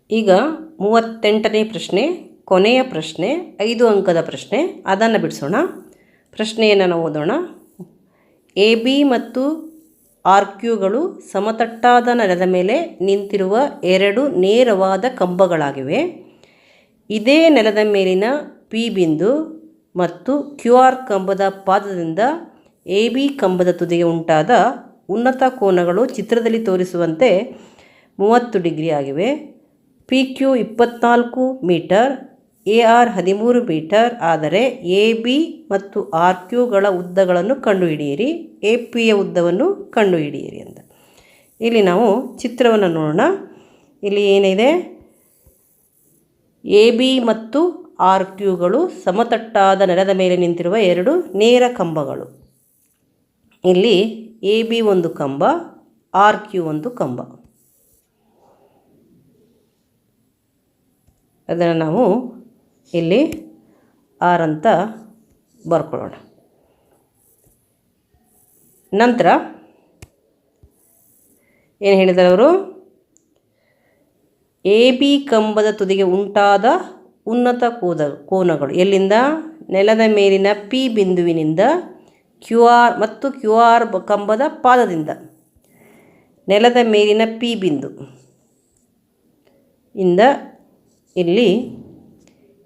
ಈಗ 38ನೇ ಪ್ರಶ್ನೆ, ಕೊನೆಯ ಪ್ರಶ್ನೆ, 5 ಅಂಕದ ಪ್ರಶ್ನೆ. ಅದನ್ನು ಬಿಡಿಸೋಣ. ಪ್ರಶ್ನೆಯನ್ನು ನಾವು ಓದೋಣ. ಎ ಬಿ ಮತ್ತು ಆರ್ ಕ್ಯೂಗಳು ಸಮತಟ್ಟಾದ ನೆಲದ ಮೇಲೆ ನಿಂತಿರುವ 2 ನೇರವಾದ ಕಂಬಗಳಾಗಿವೆ. ಇದೇ ನೆಲದ ಮೇಲಿನ ಪಿ ಬಿಂದು ಮತ್ತು ಕ್ಯೂ ಆರ್ ಕಂಬದ ಪಾದದಿಂದ ಎ ಬಿ ಕಂಬದ ತುದಿಗೆ ಉಂಟಾದ ಉನ್ನತ ಕೋನಗಳು ಚಿತ್ರದಲ್ಲಿ ತೋರಿಸುವಂತೆ 30 ಡಿಗ್ರಿ ಆಗಿವೆ. P Q 24 metre, A R 13 metre ಆದರೆ ಎ ಬಿ ಮತ್ತು ಆರ್ ಕ್ಯೂಗಳ ಉದ್ದಗಳನ್ನು ಕಂಡುಹಿಡಿಯಿರಿ, ಎ ಪಿಯ ಉದ್ದವನ್ನು ಕಂಡುಹಿಡಿಯಿರಿ ಅಂತ. ಇಲ್ಲಿ ನಾವು ಚಿತ್ರವನ್ನು ನೋಡೋಣ. ಇಲ್ಲಿ ಏನಿದೆ, ಎ ಬಿ ಮತ್ತು ಆರ್ ಕ್ಯೂಗಳು ಸಮತಟ್ಟಾದ ನೆಲದ ಮೇಲೆ ನಿಂತಿರುವ 2 ನೇರ ಕಂಬಗಳು. ಇಲ್ಲಿ ಎ ಬಿ ಒಂದು ಕಂಬ, ಆರ್ ಕ್ಯೂ ಒಂದು ಕಂಬ. ಅದನ್ನು ನಾವು ಇಲ್ಲಿ ಆರ್ ಅಂತ ಬರ್ಕೊಳ್ಳೋಣ. ನಂತರ ಏನು ಹೇಳಿದ್ದಾರೆ ಅವರು, ಎ ಬಿ ಕಂಬದ ತುದಿಗೆ ಉಂಟಾದ ಉನ್ನತ ಕೋನಗಳು ಎಲ್ಲಿಂದ, ನೆಲದ ಮೇಲಿನ ಪಿ ಬಿಂದುವಿನಿಂದ ಕ್ಯೂ ಆರ್ ಮತ್ತು ಕ್ಯೂ ಆರ್ ಕಂಬದ ಪಾದದಿಂದ. ನೆಲದ ಮೇಲಿನ ಪಿ ಬಿಂದು ಇಂದ ಇಲ್ಲಿ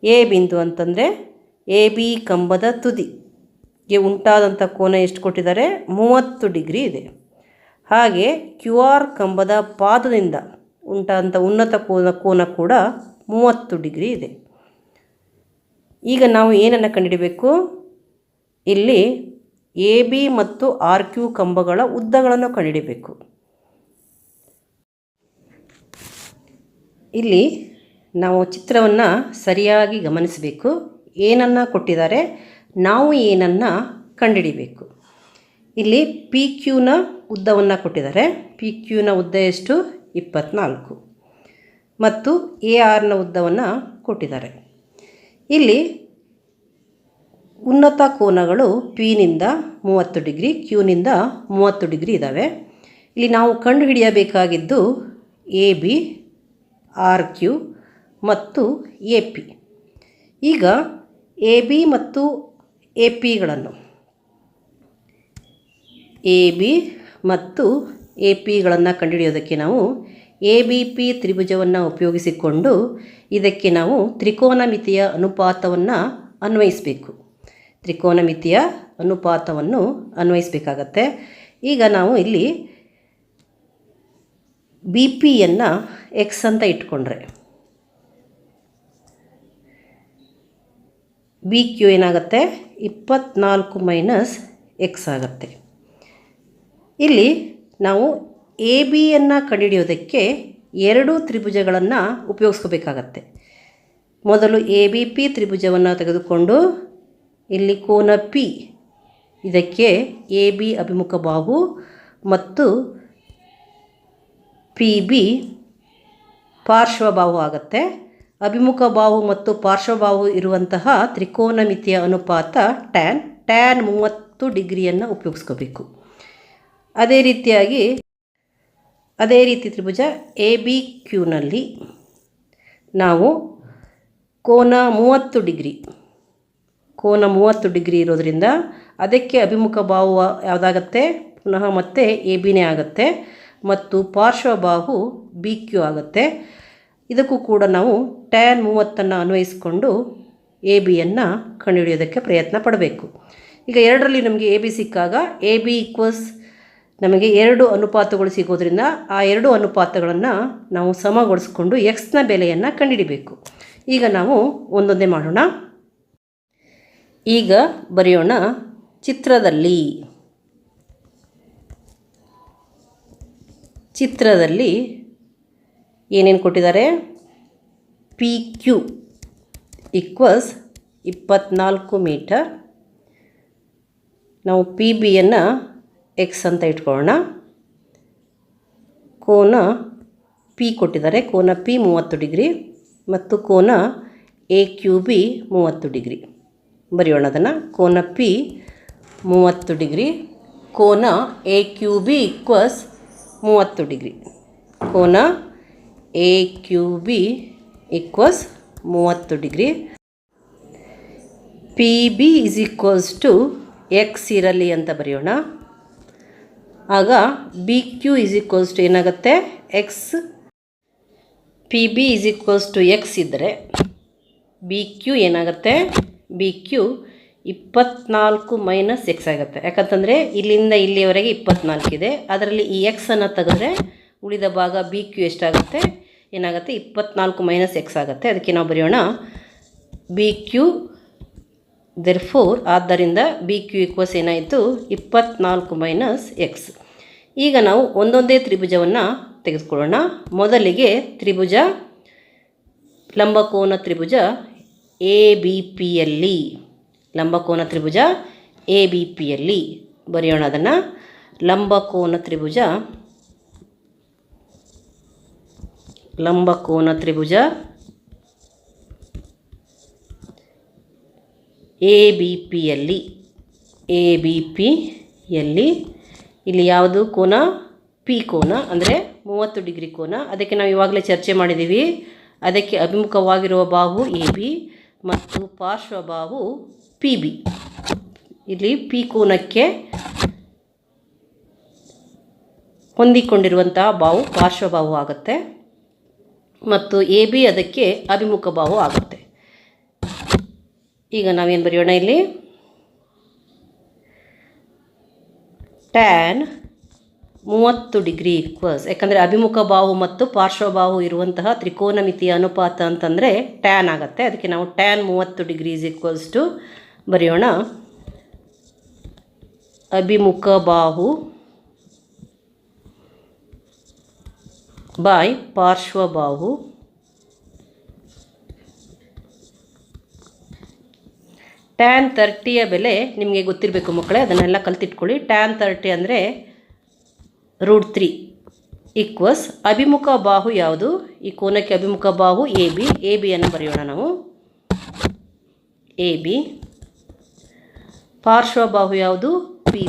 ಎ ಬಿಂದು ಅಂತಂದರೆ ಎ ಬಿ ಕಂಬದ ತುದಿಗೆ ಉಂಟಾದಂಥ ಕೋನ ಎಷ್ಟು ಕೊಟ್ಟಿದ್ದಾರೆ, 30 ಡಿಗ್ರಿ ಇದೆ. ಹಾಗೆ ಕ್ಯೂ ಆರ್ ಕಂಬದ ಪಾದದಿಂದ ಉಂಟಾದಂಥ ಉನ್ನತ ಕೋನ ಕೂಡ 30 ಡಿಗ್ರಿ ಇದೆ. ಈಗ ನಾವು ಏನನ್ನು ಕಂಡುಹಿಡಬೇಕು, ಇಲ್ಲಿ ಎ ಬಿ ಮತ್ತು ಆರ್ ಕ್ಯೂ ಕಂಬಗಳ ಉದ್ದಗಳನ್ನು ಕಂಡುಹಿಡಬೇಕು. ಇಲ್ಲಿ ನಾವು ಚಿತ್ರವನ್ನು ಸರಿಯಾಗಿ ಗಮನಿಸಬೇಕು. ಏನನ್ನು ಕೊಟ್ಟಿದ್ದಾರೆ, ನಾವು ಏನನ್ನು ಕಂಡುಹಿಡಿಬೇಕು. ಇಲ್ಲಿ ಪಿ ಕ್ಯೂನ ಉದ್ದವನ್ನು ಕೊಟ್ಟಿದ್ದಾರೆ. ಪಿ ಕ್ಯೂನ ಉದ್ದ ಎಷ್ಟು, 24 ಮತ್ತು ಎ ಆರ್ನ ಉದ್ದವನ್ನು ಕೊಟ್ಟಿದ್ದಾರೆ. ಇಲ್ಲಿ ಉನ್ನತ ಕೋನಗಳು ಪಿನಿಂದ 30 ಡಿಗ್ರಿ, ಕ್ಯೂನಿಂದ 30 ಡಿಗ್ರಿ ಇದ್ದಾವೆ. ಇಲ್ಲಿ ನಾವು ಕಂಡುಹಿಡಿಯಬೇಕಾಗಿದ್ದು ಎ ಬಿ, ಆರ್ ಕ್ಯೂ ಮತ್ತು ಎ ಪಿ. ಈಗ ಎ ಬಿ ಮತ್ತು ಎ ಪಿಗಳನ್ನು ಕಂಡುಹಿಡಿಯೋದಕ್ಕೆ ನಾವು ಎ ಬಿ ಪಿ ತ್ರಿಭುಜವನ್ನು ಉಪಯೋಗಿಸಿಕೊಂಡು ಇದಕ್ಕೆ ನಾವು ತ್ರಿಕೋನಮಿತಿಯ ಅನುಪಾತವನ್ನು ಅನ್ವಯಿಸಬೇಕಾಗತ್ತೆ. ಈಗ ನಾವು ಇಲ್ಲಿ ಬಿ ಪಿಯನ್ನು ಎಕ್ಸ್ ಅಂತ ಇಟ್ಕೊಂಡ್ರೆ ಬಿ ಕ್ಯೂ ಏನಾಗುತ್ತೆ, 24 ಮೈನಸ್ ಎಕ್ಸ್ ಆಗುತ್ತೆ. ಇಲ್ಲಿ ನಾವು ಎ ಬಿಯನ್ನು ಕಂಡುಹಿಡಿಯೋದಕ್ಕೆ 2 ತ್ರಿಭುಜಗಳನ್ನು ಉಪಯೋಗಿಸ್ಕೋಬೇಕಾಗತ್ತೆ. ಮೊದಲು ಎ ಬಿ ಪಿ ತ್ರಿಭುಜವನ್ನು ತೆಗೆದುಕೊಂಡು ಇಲ್ಲಿ ಕೋನ ಪಿ, ಇದಕ್ಕೆ ಎ ಬಿ ಅಭಿಮುಖ ಬಾಹು ಮತ್ತು ಪಿ ಬಿ ಪಾರ್ಶ್ವಬಾಹು ಆಗುತ್ತೆ. ಅಭಿಮುಖ ಬಾಹು ಮತ್ತು ಪಾರ್ಶ್ವಬಾಹು ಇರುವಂತಹ ತ್ರಿಕೋನಮಿತಿಯ ಅನುಪಾತ ಟ್ಯಾನ್ 30 ಡಿಗ್ರಿಯನ್ನು ಉಪಯೋಗಿಸ್ಕೋಬೇಕು. ಅದೇ ರೀತಿ ತ್ರಿಭುಜ ಎ ಬಿ ಕ್ಯೂನಲ್ಲಿ ನಾವು ಕೋನ 30 ಡಿಗ್ರಿ ಇರೋದರಿಂದ ಅದಕ್ಕೆ ಅಭಿಮುಖ ಬಾಹು ಯಾವುದಾಗತ್ತೆ, ಪುನಃ ಮತ್ತೆ ಎ ಬಿನೇ ಆಗುತ್ತೆ ಮತ್ತು ಪಾರ್ಶ್ವಬಾಹು ಬಿ ಕ್ಯೂ ಆಗುತ್ತೆ. ಇದಕ್ಕೂ ಕೂಡ ನಾವು ಟ್ಯಾನ್ 30 ಅನ್ವಯಿಸಿಕೊಂಡು ಎ ಬಿಯನ್ನು ಕಂಡುಹಿಡಿಯೋದಕ್ಕೆ ಪ್ರಯತ್ನ ಪಡಬೇಕು. ಈಗ 2ರಲ್ಲಿ ನಮಗೆ ಎ ಬಿ ಸಿಕ್ಕಾಗ ಎ ಬಿ ಈಕ್ವಲ್ಸ್ ನಮಗೆ 2 ಅನುಪಾತಗಳು ಸಿಗೋದ್ರಿಂದ ಆ 2 ಅನುಪಾತಗಳನ್ನು ನಾವು ಸಮಗೊಳಿಸ್ಕೊಂಡು ಎಕ್ಸ್ನ ಬೆಲೆಯನ್ನು ಕಂಡುಹಿಡಿಬೇಕು. ಈಗ ನಾವು ಒಂದೊಂದೇ ಮಾಡೋಣ. ಈಗ ಬರೆಯೋಣ. ಚಿತ್ರದಲ್ಲಿ ಏನೇನು ಕೊಟ್ಟಿದ್ದಾರೆ, ಪಿ ಕ್ಯೂ ಈಕ್ವಲ್ಸ್ 24 ಮೀಟರ್. ನಾವು ಪಿ ಬಿಯನ್ನು ಎಕ್ಸ್ ಅಂತ ಇಟ್ಕೊಳ್ಳೋಣ. ಕೋನ ಪಿ ಕೊಟ್ಟಿದ್ದಾರೆ, ಕೋನ ಪಿ 30 ಡಿಗ್ರಿ ಮತ್ತು ಕೋನ ಎ ಕ್ಯೂ ಬಿ 30 ಡಿಗ್ರಿ. ಬರೆಯೋಣ ಅದನ್ನು. ಕೋನ ಪಿ 30 ಡಿಗ್ರಿ, ಕೋನ A Q B equals 30 degree. ಕೋನ A Q B equals 30 degree. P B is equals to X ಇರಲಿ ಅಂತ ಬರೆಯೋಣ. ಆಗ B Q is equals to ಏನಾಗುತ್ತೆ, X. P B is equals to X ಇದ್ದರೆ ಬಿ ಕ್ಯೂ ಏನಾಗುತ್ತೆ, B Q 24 minus X ಆಗುತ್ತೆ. ಯಾಕಂತಂದರೆ ಇಲ್ಲಿಂದ ಇಲ್ಲಿಯವರೆಗೆ 24 ಇದೆ. ಅದರಲ್ಲಿ ಈ ಎಕ್ಸನ್ನು ತೆಗೆದ್ರೆ ಉಳಿದ ಭಾಗ ಬಿ ಕ್ಯೂ ಎಷ್ಟಾಗುತ್ತೆ, ಏನಾಗುತ್ತೆ 24 ಮೈನಸ್ ಎಕ್ಸ್ ಆಗುತ್ತೆ. ಅದಕ್ಕೆ ನಾವು ಬರೆಯೋಣ ಬಿ ಕ್ಯೂ ಆದ್ದರಿಂದ ಬಿ ಕ್ಯೂ ಈಕ್ವಲ್ಸ್ ಏನಾಯಿತು 24 ಮೈನಸ್ ಎಕ್ಸ್. ಈಗ ನಾವು ಒಂದೊಂದೇ ತ್ರಿಭುಜವನ್ನು ತೆಗೆದುಕೊಳ್ಳೋಣ. ಮೊದಲಿಗೆ ತ್ರಿಭುಜ ಲಂಬಕೋನ ತ್ರಿಭುಜ ಎ ಬಿ ಪಿಯಲ್ಲಿ, ಲಂಬಕೋನ ತ್ರಿಭುಜ ಎ ಬಿ ಪಿಯಲ್ಲಿ ಬರೆಯೋಣ. ಅದನ್ನು ಲಂಬಕೋನ ತ್ರಿಭುಜ ಎ ಬಿ ಪಿಯಲ್ಲಿ ಇಲ್ಲಿ ಯಾವುದು ಕೋನ, ಪಿ ಕೋನ ಅಂದರೆ 30 ಡಿಗ್ರಿ ಕೋನ. ಅದಕ್ಕೆ ನಾವು ಇವಾಗಲೇ ಚರ್ಚೆ ಮಾಡಿದ್ದೀವಿ. ಅದಕ್ಕೆ ಅಭಿಮುಖವಾಗಿರುವ ಬಾಹು ಎ ಬಿ ಮತ್ತು ಪಾರ್ಶ್ವಬಾಹು ಪಿ ಬಿ. ಇಲ್ಲಿ ಪಿ ಕೋನಕ್ಕೆ ಹೊಂದಿಕೊಂಡಿರುವಂತಹ ಬಾಹು ಪಾರ್ಶ್ವಬಾಹು ಆಗುತ್ತೆ ಮತ್ತು ಎ ಬಿ ಅದಕ್ಕೆ ಅಭಿಮುಖ ಬಾಹು ಆಗುತ್ತೆ. ಈಗ ನಾವೇನು ಬರೆಯೋಣ, ಇಲ್ಲಿ ಟ್ಯಾನ್ 30 ಡಿಗ್ರಿ ಈಕ್ವಲ್ಸ್, ಯಾಕಂದರೆ ಅಭಿಮುಖ ಬಾಹು ಮತ್ತು ಪಾರ್ಶ್ವಬಾಹು ಇರುವಂತಹ ತ್ರಿಕೋನಮಿತಿಯ ಅನುಪಾತ ಅಂತಂದರೆ ಟ್ಯಾನ್ ಆಗುತ್ತೆ. ಅದಕ್ಕೆ ನಾವು tan 30 degree is equals to ಬರೆಯೋಣ ಅಭಿಮುಖ ಬಾಹು ಬೈ ಪಾರ್ಶ್ವಬಾಹು. ಟ್ಯಾನ್ 30ಯ ಬೆಲೆ ನಿಮಗೆ ಗೊತ್ತಿರಬೇಕು ಮಕ್ಕಳೇ, ಅದನ್ನೆಲ್ಲ ಕಲ್ತಿಟ್ಕೊಳ್ಳಿ. ಟ್ಯಾನ್ 30 ಅಂದರೆ √3 ಈಕ್ವಲ್ಸ್ ಅಭಿಮುಖ ಬಾಹು ಯಾವುದು, ಈ ಕೋನಕ್ಕೆ ಅಭಿಮುಖ ಬಾಹು ಎ ಬಿಯನ್ನು ಬರೆಯೋಣ ನಾವು ಎ ಬಿ. ಪಾರ್ಶ್ವಬಾಹು ಯಾವುದು ಪಿ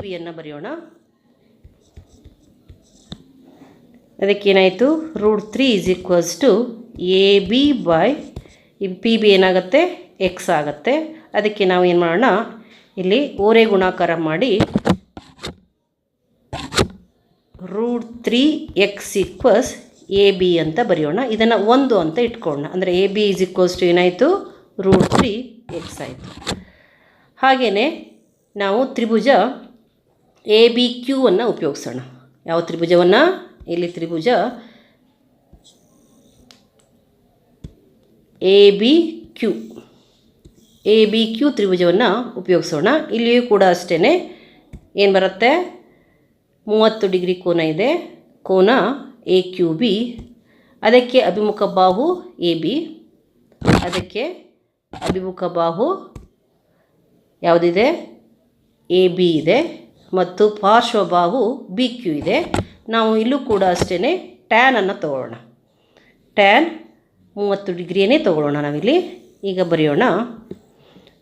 ಬಿಯನ್ನು ಬರೆಯೋಣ. ಅದಕ್ಕೇನಾಯಿತು √3 is equals to A B by P B ಏನಾಗುತ್ತೆ ಎಕ್ಸ್ ಆಗುತ್ತೆ. ಅದಕ್ಕೆ ನಾವು ಏನು ಮಾಡೋಣ, ಇಲ್ಲಿ ಓರೆ ಗುಣಾಕಾರ ಮಾಡಿ √3 ಎಕ್ಸ್ ಈಕ್ವಲ್ಸ್ ಎ ಬಿ ಅಂತ ಬರೆಯೋಣ. ಇದನ್ನು 1 ಅಂತ ಇಟ್ಕೊಳ್ಳೋಣ. ಅಂದರೆ A B is equals to ಏನಾಯಿತು √3 ಎಕ್ಸ್ ಆಯಿತು. ಹಾಗೆಯೇ ನಾವು ತ್ರಿಭುಜ ಎ ಬಿ ಕ್ಯೂ ಅನ್ನು ಉಪಯೋಗಿಸೋಣ. ಯಾವ ತ್ರಿಭುಜವನ್ನು, ಇಲ್ಲಿ ತ್ರಿಭುಜ ಎ ಬಿ ಕ್ಯೂ ತ್ರಿಭುಜವನ್ನು ಉಪಯೋಗಿಸೋಣ. ಇಲ್ಲಿಯೂ ಕೂಡ ಅಷ್ಟೇ ಏನು ಬರುತ್ತೆ, 30 ಡಿಗ್ರಿ ಕೋನ ಇದೆ, ಕೋನ ಎ ಕ್ಯೂ ಬಿ. ಅದಕ್ಕೆ ಅಭಿಮುಖ ಬಾಹು ಎ ಬಿ, ಅದಕ್ಕೆ ಅಭಿಮುಖ ಬಾಹು ಯಾವುದಿದೆ ಎ ಬಿ ಇದೆ ಮತ್ತು ಪಾರ್ಶ್ವಬಾಹು ಬಿ ಕ್ಯೂ ಇದೆ. ನಾವು ಇಲ್ಲೂ ಕೂಡ ಅಷ್ಟೇ ಟ್ಯಾನನ್ನು ತಗೊಳ್ಳೋಣ. ಟ್ಯಾನ್ 30 ಡಿಗ್ರಿಯೇ ತಗೊಳ್ಳೋಣ ನಾವಿಲ್ಲಿ. ಈಗ ಬರೆಯೋಣ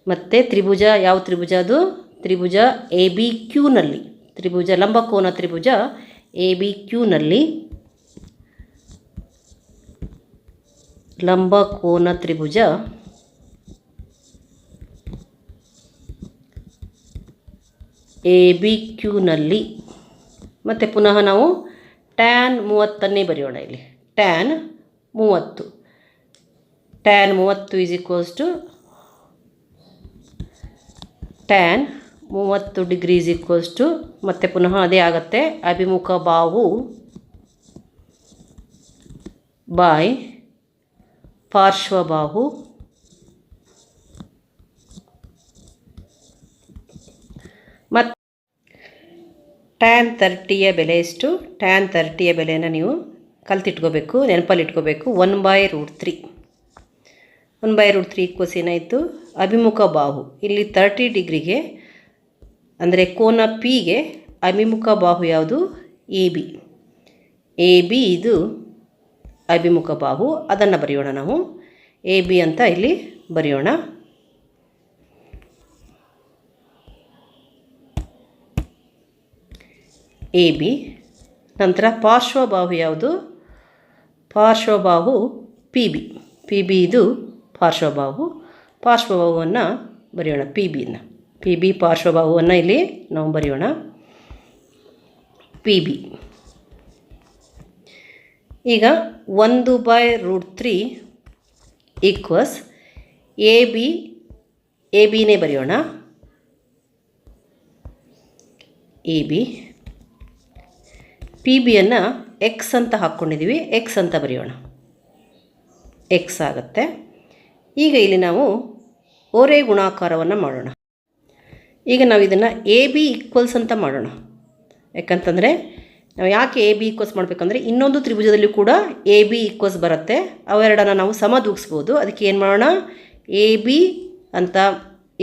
ಮತ್ತು ತ್ರಿಭುಜ ಯಾವ ತ್ರಿಭುಜ, ಅದು ತ್ರಿಭುಜ ಎ ಬಿ ಕ್ಯೂನಲ್ಲಿ, ತ್ರಿಭುಜ ಲಂಬಕೋನ ತ್ರಿಭುಜ ಎ ಬಿ ಕ್ಯೂನಲ್ಲಿ, ಲಂಬಕೋನ ತ್ರಿಭುಜ ಎ ಬಿ ಕ್ಯೂನಲ್ಲಿ. ಮತ್ತು ಪುನಃ ನಾವು ಟ್ಯಾನ್ 30 ಬರೆಯೋಣ. ಇಲ್ಲಿ tan 30 is equals to tan 30 degree is equals to, ಮತ್ತು ಪುನಃ ಅದೇ ಆಗುತ್ತೆ ಅಭಿಮುಖ ಬಾಹು ಬೈ ಪಾರ್ಶ್ವಬಾಹು. ಮತ್ತು ಟ್ಯಾನ್ 30ಯ ಬೆಲೆ ಎಷ್ಟು, ಟ್ಯಾನ್ 30ಯ ಬೆಲೆಯನ್ನು ನೀವು ಕಲ್ತಿಟ್ಕೋಬೇಕು, ನೆನಪಲ್ಲಿಟ್ಕೋಬೇಕು. 1/√3 ಈಕ್ವಲ್ಸ್ ಏನಾಯಿತು ಅಭಿಮುಖ ಬಾಹು. ಇಲ್ಲಿ 30 ಡಿಗ್ರಿಗೆ ಅಂದರೆ ಕೋನ ಪಿಗೆ ಅಭಿಮುಖ ಬಾಹು ಯಾವುದು ಎ ಬಿ ಇದು ಅಭಿಮುಖ ಬಾಹು. ಅದನ್ನು ಬರೆಯೋಣ ನಾವು ಎ ಬಿ ಅಂತ ಇಲ್ಲಿ ಬರೆಯೋಣ. A B. ನಂತರ ಪಾರ್ಶ್ವಬಾಹು ಯಾವುದು, ಪಾರ್ಶ್ವಬಾಹು ಪಿ ಬಿ ಇದು ಪಾರ್ಶ್ವಬಾಹುವನ್ನು ಬರೆಯೋಣ. ಪಿ ಬಿ ಪಾರ್ಶ್ವಬಾಹುವನ್ನು ಇಲ್ಲಿ ನಾವು ಬರೆಯೋಣ. ಪಿ ಬಿ ಈಗ 1/√3 ಈಕ್ವಸ್ ಎ ಬಿನೇ ಬರೆಯೋಣ. ಎ ಬಿ ಪಿ ಬಿಯನ್ನು ಎಕ್ಸ್ ಅಂತ ಹಾಕ್ಕೊಂಡಿದ್ದೀವಿ, ಎಕ್ಸ್ ಅಂತ ಬರೆಯೋಣ. ಎಕ್ಸ್ ಆಗುತ್ತೆ. ಈಗ ಇಲ್ಲಿ ನಾವು ಓರೆ ಗುಣಾಕಾರವನ್ನು ಮಾಡೋಣ. ಈಗ ನಾವು ಇದನ್ನು ಎ ಬಿ ಈಕ್ವಲ್ಸ್ ಅಂತ ಮಾಡೋಣ. ಯಾಕಂತಂದರೆ ನಾವು ಯಾಕೆ ಎ ಬಿ ಈಕ್ವಲ್ಸ್ ಮಾಡಬೇಕಂದ್ರೆ ಇನ್ನೊಂದು ತ್ರಿಭುಜದಲ್ಲಿ ಕೂಡ ಎ ಬಿ ಈಕ್ವಲ್ಸ್ ಬರುತ್ತೆ, ಅವೆರಡನ್ನು ನಾವು ಸಮದೂಗಿಸ್ಬೋದು. ಅದಕ್ಕೆ ಏನು ಮಾಡೋಣ, ಎ ಬಿ ಅಂತ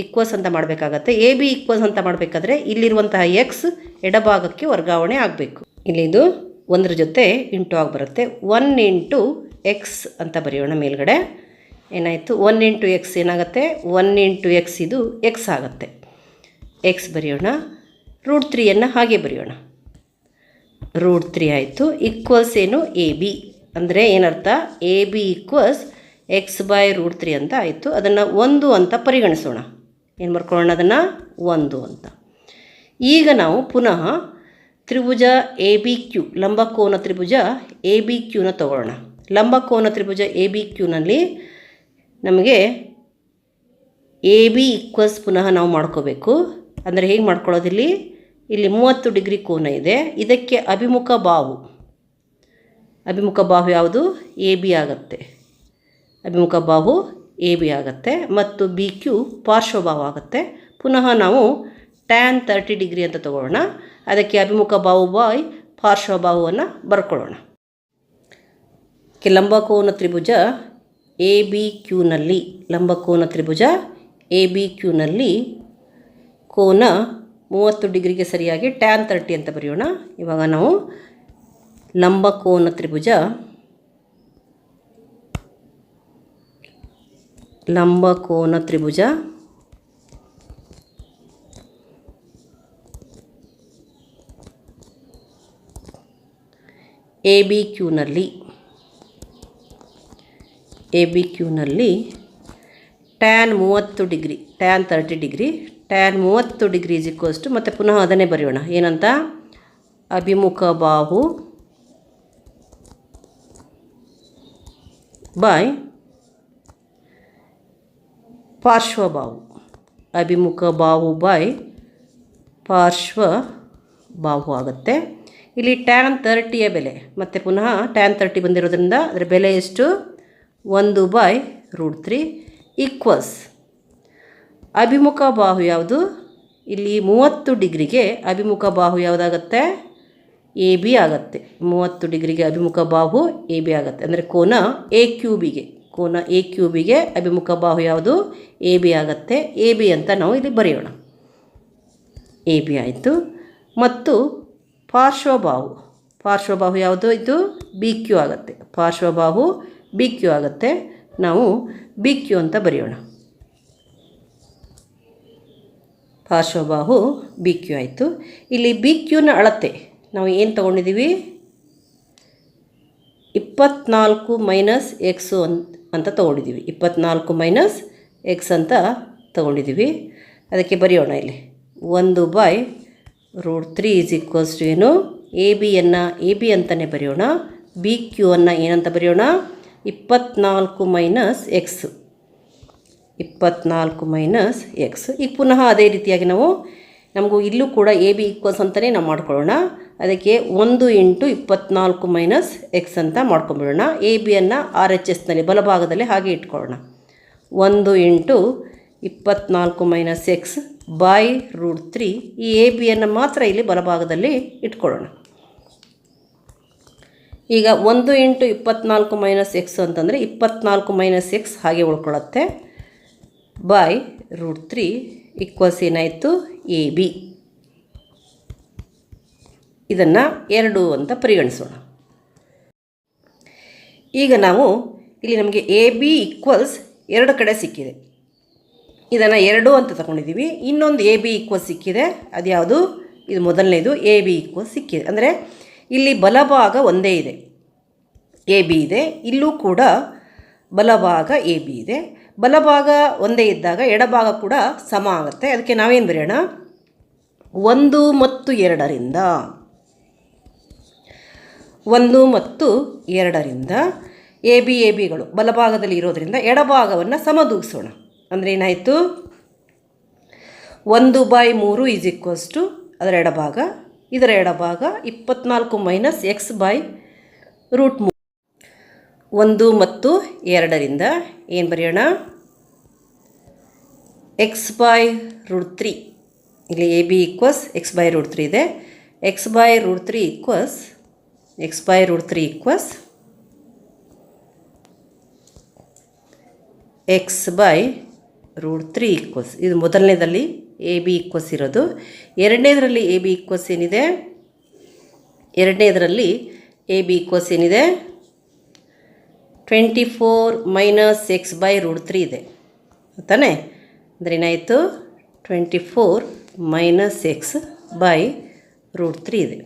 ಈಕ್ವಲ್ಸ್ ಅಂತ ಮಾಡಬೇಕಾಗತ್ತೆ. ಎ ಬಿ ಈಕ್ವಲ್ಸ್ ಅಂತ ಮಾಡಬೇಕಾದ್ರೆ ಇಲ್ಲಿರುವಂತಹ ಎಕ್ಸ್ ಎಡಭಾಗಕ್ಕೆ ವರ್ಗಾವಣೆ ಆಗಬೇಕು. ಇಲ್ಲಿ ಇದು ಒಂದರ ಜೊತೆ ಇಂಟು ಆಗಿ ಬರುತ್ತೆ. 1 × x ಅಂತ ಬರೆಯೋಣ. ಮೇಲ್ಗಡೆ ಏನಾಯಿತು, 1 × x ಏನಾಗುತ್ತೆ, 1 × x ಇದು ಎಕ್ಸ್ ಆಗುತ್ತೆ. ಎಕ್ಸ್ ಬರೆಯೋಣ. √3ಯನ್ನು ಹಾಗೆ ಬರೆಯೋಣ. √3 ಆಯಿತು. ಈಕ್ವಲ್ಸ್ ಏನು, ಎ ಬಿ ಅಂದರೆ ಏನರ್ಥ, ಎ ಬಿ ಈಕ್ವಲ್ಸ್ x/√3 ಅಂತ ಆಯಿತು. ಅದನ್ನು 1 ಅಂತ ಪರಿಗಣಿಸೋಣ. ಏನು ಬರ್ಕೊಳ್ಳೋಣ, ಅದನ್ನು 1 ಅಂತ. ಈಗ ನಾವು ಪುನಃ ತ್ರಿಭುಜ ಎ ಬಿ ಕ್ಯೂ, ಲಂಬಕೋನ ತ್ರಿಭುಜ ಎ ಬಿ ಕ್ಯೂನ ತಗೊಳ್ಳೋಣ. ಲಂಬಕೋನ ತ್ರಿಭುಜ ಎ ಬಿ ಕ್ಯೂನಲ್ಲಿ ನಮಗೆ ಎ ಬಿ ಈಕ್ವಲ್ಸ್ ಪುನಃ ನಾವು ಮಾಡ್ಕೋಬೇಕು. ಅಂದರೆ ಹೇಗೆ ಮಾಡ್ಕೊಳ್ಳೋದಿಲ್ಲಿ, ಇಲ್ಲಿ 30 ಡಿಗ್ರಿ ಕೋನ ಇದೆ. ಇದಕ್ಕೆ ಅಭಿಮುಖ ಬಾಹು ಯಾವುದು, ಎ ಬಿ ಆಗುತ್ತೆ. ಅಭಿಮುಖ ಬಾಹು ಎ ಬಿ ಆಗುತ್ತೆ ಮತ್ತು ಬಿ ಕ್ಯೂ ಪಾರ್ಶ್ವಬಾಹು ಆಗುತ್ತೆ. ಪುನಃ ನಾವು ಟ್ಯಾನ್ 30 ಡಿಗ್ರಿ ಅಂತ ತಗೊಳ್ಳೋಣ. ಅದಕ್ಕೆ ಅಭಿಮುಖ ಬಾಹು ಬೈ ಪಾರ್ಶ್ವಬಾಹುವನ್ನು ಬರ್ಕೊಳ್ಳೋಣ. ಲಂಬಕೋನ ತ್ರಿಭುಜ ಎ ಬಿ ಕ್ಯೂನಲ್ಲಿ, ಲಂಬಕೋನ ತ್ರಿಭುಜ ಎ ಬಿ ಕ್ಯೂನಲ್ಲಿ ಕೋನ 30 ಡಿಗ್ರಿಗೆ ಸರಿಯಾಗಿ ಟ್ಯಾನ್ 30 ಅಂತ ಬರೆಯೋಣ. ಇವಾಗ ನಾವು ಲಂಬಕೋನ ತ್ರಿಭುಜ ಎ ಬಿ ಕ್ಯೂನಲ್ಲಿ tan 30 degree, tan 30 degree, tan 30 degree is equals to, ಮತ್ತು ಪುನಃ ಅದನ್ನೇ ಬರೆಯೋಣ. ಏನಂತ, ಅಭಿಮುಖ ಬಾಹು ಬೈ ಪಾರ್ಶ್ವಬಾಹು. ಅಭಿಮುಖ ಬಾಹು ಬೈ ಪಾರ್ಶ್ವಬಾಹು ಆಗುತ್ತೆ. ಇಲ್ಲಿ ಟ್ಯಾನ್ 30ಯ ಬೆಲೆ, ಮತ್ತು ಪುನಃ ಟ್ಯಾನ್ 30 ಬಂದಿರೋದ್ರಿಂದ ಅದರ ಬೆಲೆ ಎಷ್ಟು, 1/√3 ಈಕ್ವಲ್ಸ್ ಅಭಿಮುಖ ಬಾಹು ಯಾವುದು, ಇಲ್ಲಿ 30 ಡಿಗ್ರಿಗೆ ಅಭಿಮುಖ ಬಾಹು ಯಾವುದಾಗತ್ತೆ, ಎ ಬಿ ಆಗುತ್ತೆ. 30 ಡಿಗ್ರಿಗೆ ಅಭಿಮುಖ ಬಾಹು ಎ ಬಿ ಆಗುತ್ತೆ. ಅಂದರೆ ಕೋನ ಎ ಕ್ಯೂಬಿಗೆ ಅಭಿಮುಖ ಬಾಹು ಯಾವುದು, ಎ ಬಿ ಆಗುತ್ತೆ. ಎ ಬಿ ಅಂತ ನಾವು ಇಲ್ಲಿ ಬರೆಯೋಣ. ಎ ಬಿ ಆಯಿತು. ಮತ್ತು ಪಾರ್ಶ್ವಬಾಹು ಯಾವುದು, ಇದು ಬಿ ಕ್ಯೂ ಆಗುತ್ತೆ. ಪಾರ್ಶ್ವಬಾಹು ಬಿ ಕ್ಯೂ ಆಗುತ್ತೆ. ನಾವು ಬಿ ಕ್ಯೂ ಅಂತ ಬರೆಯೋಣ. ಪಾರ್ಶ್ವಬಾಹು ಬಿ ಕ್ಯೂ ಆಯಿತು. ಇಲ್ಲಿ ಬಿ ಕ್ಯೂನ ಅಳತೆ ನಾವು ಏನು ತೊಗೊಂಡಿದ್ದೀವಿ, 24 - x ಅಂತ ತೊಗೊಂಡಿದ್ದೀವಿ. 24 - x ಅಂತ ತೊಗೊಂಡಿದ್ದೀವಿ. ಅದಕ್ಕೆ ಬರೆಯೋಣ. ಇಲ್ಲಿ 1/√3 ಈಸ್ ಈಕ್ವಲ್ಸ್ ಟು ಏನು, ಎ ಬಿ ಅಂತಲೇ ಬರೆಯೋಣ. ಬಿ ಕ್ಯೂವನ್ನು ಏನಂತ ಬರೆಯೋಣ, 24 - x. 24 - x. ಈಗ ಪುನಃ ಅದೇ ರೀತಿಯಾಗಿ ನಮಗೂ ಇಲ್ಲೂ ಕೂಡ ಎ ಬಿ ಈಕ್ವಲ್ಸ್ ಅಂತಲೇ ನಾವು ಮಾಡ್ಕೊಳ್ಳೋಣ. ಅದಕ್ಕೆ 1 × 24 - x ಅಂತ ಮಾಡ್ಕೊಂಬಿಡೋಣ. ಎ ಬಿಯನ್ನು RHSನಲ್ಲಿ ಬಲಭಾಗದಲ್ಲಿ ಹಾಗೆ ಇಟ್ಕೊಳ್ಳೋಣ. 1 × 24 - x ಬೈ √3. ಈ ಎ ಬಿಯನ್ನು ಮಾತ್ರ ಇಲ್ಲಿ ಬಲಭಾಗದಲ್ಲಿ ಇಟ್ಕೊಳ್ಳೋಣ. ಈಗ 1 × 24 - x ಅಂತಂದರೆ 24 - x ಹಾಗೆ ಉಳ್ಕೊಳ್ಳುತ್ತೆ. ಬೈ √3 ಈಕ್ವಲ್ಸ್ ಏನಾಯಿತು, ಎ ಬಿ. ಇದನ್ನು 2 ಅಂತ ಪರಿಗಣಿಸೋಣ. ಈಗ ನಾವು ಇಲ್ಲಿ ನಮಗೆ ಎ ಬಿ ಈಕ್ವಲ್ಸ್ 2 ಕಡೆ ಸಿಕ್ಕಿದೆ. ಇದನ್ನು 2 ಅಂತ ತಗೊಂಡಿದ್ದೀವಿ. ಇನ್ನೊಂದು ಎ ಬಿ ಈಕ್ವಲ್ಸ್ ಸಿಕ್ಕಿದೆ. ಅದು ಯಾವುದು, ಇದು ಮೊದಲನೇದು ಎ ಬಿ ಈಕ್ವಲ್ಸ್ ಸಿಕ್ಕಿದೆ. ಅಂದರೆ ಇಲ್ಲಿ ಬಲಭಾಗ ಒಂದೇ ಇದೆ. ಎ ಬಿ ಇದೆ. ಇಲ್ಲೂ ಕೂಡ ಬಲಭಾಗ ಎ ಬಿ ಇದೆ. ಬಲಭಾಗ ಒಂದೇ ಇದ್ದಾಗ ಎಡಭಾಗ ಕೂಡ ಸಮ ಆಗುತ್ತೆ. ಅದಕ್ಕೆ ನಾವೇನು ಬರೆಯೋಣ, 1 ಮತ್ತು 2ರಿಂದ 1 ಮತ್ತು 2ರಿಂದ ಎ ಬಿಗಳು ಬಲಭಾಗದಲ್ಲಿ ಇರೋದರಿಂದ ಎಡಭಾಗವನ್ನು ಸಮದೂಗಿಸೋಣ. ಅಂದರೆ ಏನಾಯಿತು, 1/3 ಈಸ್ ಈಕ್ವಲ್ಸ್ ಟು ಅದರ ಎಡಭಾಗ, ಇದರ ಎಡಭಾಗ 24 ಮೈನಸ್ ಎಕ್ಸ್ ಬೈ ರೂಟ್ 3. 1 ಮತ್ತು 2ರಿಂದ ಏನು ಬರೆಯೋಣ, ಎಕ್ಸ್ ಬೈ ರೂಟ್ 3. ಇಲ್ಲಿ A B equals X by root 3 ಇದೆ. X by root 3 equals X by root 3 equals X by root 3 equals. ಇದು ಮೊದಲನೇದಲ್ಲಿ ಎ ಬಿ ಈಕ್ವಲ್ಸ್ ಇರೋದು. ಎರಡನೇದರಲ್ಲಿ ಎ ಬಿ ಈಕ್ವಲ್ಸ್ ಏನಿದೆ, ಎರಡನೇದರಲ್ಲಿ A B equals ಏನಿದೆ, 24 ಮೈನಸ್ ಎಕ್ಸ್ ಬೈ ರೂಟ್ 3 ಇದೆ ತಾನೇ. ಅಂದರೆ ಏನಾಯಿತು, 24 ಮೈನಸ್ ಎಕ್ಸ್ ಬೈ ರೂಟ್ 3 ಇದೆ.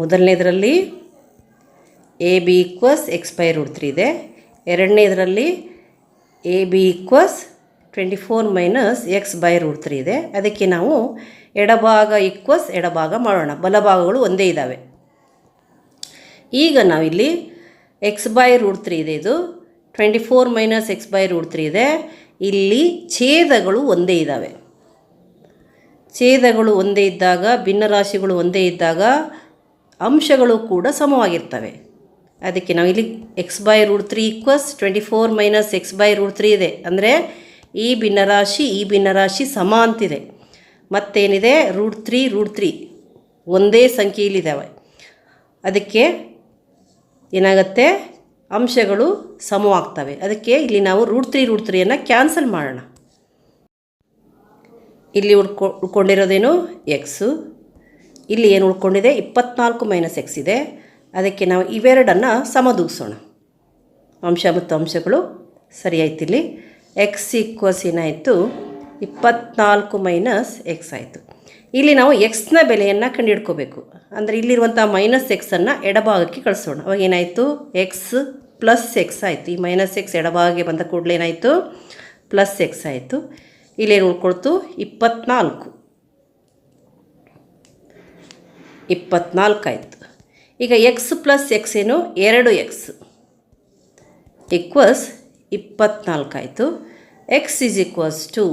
ಮೊದಲನೇದರಲ್ಲಿ A B equals X by root 3 ಇದೆ. ಎರಡನೇದರಲ್ಲಿ A B equals 24 minus X by root 3 ಇದೆ. ಅದಕ್ಕೆ ನಾವು ಎಡಭಾಗ ಈಕ್ವಲ್ಸ್ ಎಡಭಾಗ ಮಾಡೋಣ. ಬಲಭಾಗಗಳು ಒಂದೇ ಇದ್ದಾವೆ. ಈಗ ನಾವಿಲ್ಲಿ ಎಕ್ಸ್ ಬೈ ರೂಟ್ 3 ಇದೆ, ಇದು 24 ಮೈನಸ್ ಎಕ್ಸ್ ಬೈ ರೂಟ್ 3 ಇದೆ. ಇಲ್ಲಿ ಛೇದಗಳು ಒಂದೇ ಇದ್ದಾವೆ. ಛೇದಗಳು ಒಂದೇ ಇದ್ದಾಗ, ಭಿನ್ನರಾಶಿಗಳು ಒಂದೇ ಇದ್ದಾಗ ಅಂಶಗಳು ಕೂಡ ಸಮವಾಗಿರ್ತವೆ. ಅದಕ್ಕೆ ನಾವು ಇಲ್ಲಿ x by root 3 equals 24 minus X by root 3 ಇದೆ. ಅಂದರೆ ಈ ಭಿನ್ನರಾಶಿ ಸಮ ಅಂತಿದೆ. ಮತ್ತೇನಿದೆ, ರೂಟ್ 3 ಒಂದೇ ಸಂಖ್ಯೆಯಲ್ಲಿದ್ದಾವೆ. ಅದಕ್ಕೆ ಏನಾಗುತ್ತೆ, ಅಂಶಗಳು ಸಮವಾಗ್ತವೆ. ಅದಕ್ಕೆ ಇಲ್ಲಿ ನಾವು ರೂಟ್ 3 ಕ್ಯಾನ್ಸಲ್ ಮಾಡೋಣ. ಇಲ್ಲಿ ಉಳ್ಕೊಂಡಿರೋದೇನು, ಎಕ್ಸು. ಇಲ್ಲಿ ಏನು ಉಳ್ಕೊಂಡಿದೆ, 24 ಮೈನಸ್ ಎಕ್ಸ್ ಇದೆ. ಅದಕ್ಕೆ ನಾವು ಇವೆರಡನ್ನು ಸಮದೂಗಿಸೋಣ. ಅಂಶ ಮತ್ತು ಅಂಶಗಳು ಸರಿಯಾಯ್ತು. ಇಲ್ಲಿ ಎಕ್ಸ್ ಈಕ್ವಲ್ಸ್ ಏನಾಯಿತು, 24 ಮೈನಸ್ ಎಕ್ಸ್ ಆಯಿತು. ಇಲ್ಲಿ ನಾವು ಎಕ್ಸ್ನ ಬೆಲೆಯನ್ನು ಕಂಡುಹಿಡ್ಕೋಬೇಕು. ಅಂದರೆ ಇಲ್ಲಿರುವಂಥ ಮೈನಸ್ ಎಕ್ಸನ್ನು ಎಡಭಾಗಕ್ಕೆ ಕಳಿಸೋಣ. ಅವಾಗ ಏನಾಯಿತು, ಎಕ್ಸ್ ಪ್ಲಸ್ ಎಕ್ಸ್ ಆಯಿತು. ಈ ಮೈನಸ್ ಎಕ್ಸ್ ಎಡಭಾಗಕ್ಕೆ ಬಂದ ಕೂಡಲೇ ಏನಾಯಿತು, ಪ್ಲಸ್ ಎಕ್ಸ್ ಆಯಿತು. ಇಲ್ಲೇನು ಉಳ್ಕೊಳ್ತು, 24 ಆಯಿತು. ಈಗ ಎಕ್ಸ್ ಪ್ಲಸ್ ಎಕ್ಸ್ ಏನು, 2x ಈಕ್ವಲ್ಸ್ 24 ಆಯಿತು. ಎಕ್ಸ್ ಈಸ್ ಈಕ್ವಲ್ಸ್ ಟು,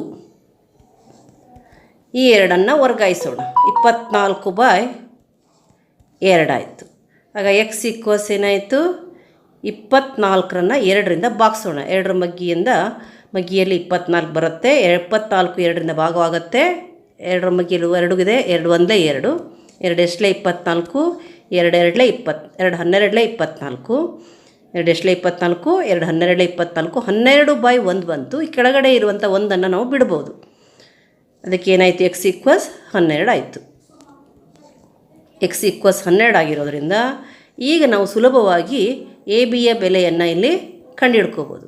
ಈ ಎರಡನ್ನು ವರ್ಗಾಯಿಸೋಣ. 24/2 ಆಯಿತು. ಆಗ ಎಕ್ಸ್ ಈಕ್ವಲ್ಸ್ ಏನಾಯಿತು, 24 2ರಿಂದ ಭಾಗಿಸೋಣ. 2ರ ಮಗ್ಗಿಯಲ್ಲಿ 24 ಬರುತ್ತೆ. 24 2ರಿಂದ ಭಾಗವಾಗುತ್ತೆ. 2ರ ಮಗ್ಗಿಯಲ್ಲಿ 2 ಇದೆ. 2 1 2, 2 ಎಷ್ಟಲೇ 24, 2 2 20, 2 12 24, 2 ಎಷ್ಟಲೇ 24, 2 12 24, 12/1 ಬಂತು. ಈ ಕೆಳಗಡೆ ಇರುವಂಥ 1ಅನ್ನು ನಾವು ಬಿಡ್ಬೋದು. ಅದಕ್ಕೆ ಏನಾಯಿತು, ಎಕ್ಸ್ ಈಕ್ವಲ್ಸ್ 12 ಆಯಿತು. ಎಕ್ಸ್ ಈಕ್ವಲ್ಸ್ 12 ಆಗಿರೋದ್ರಿಂದ ಈಗ ನಾವು ಸುಲಭವಾಗಿ ಎ ಬಿಯ ಬೆಲೆಯನ್ನು ಇಲ್ಲಿ ಕಂಡುಹಿಡ್ಕೋಬೋದು.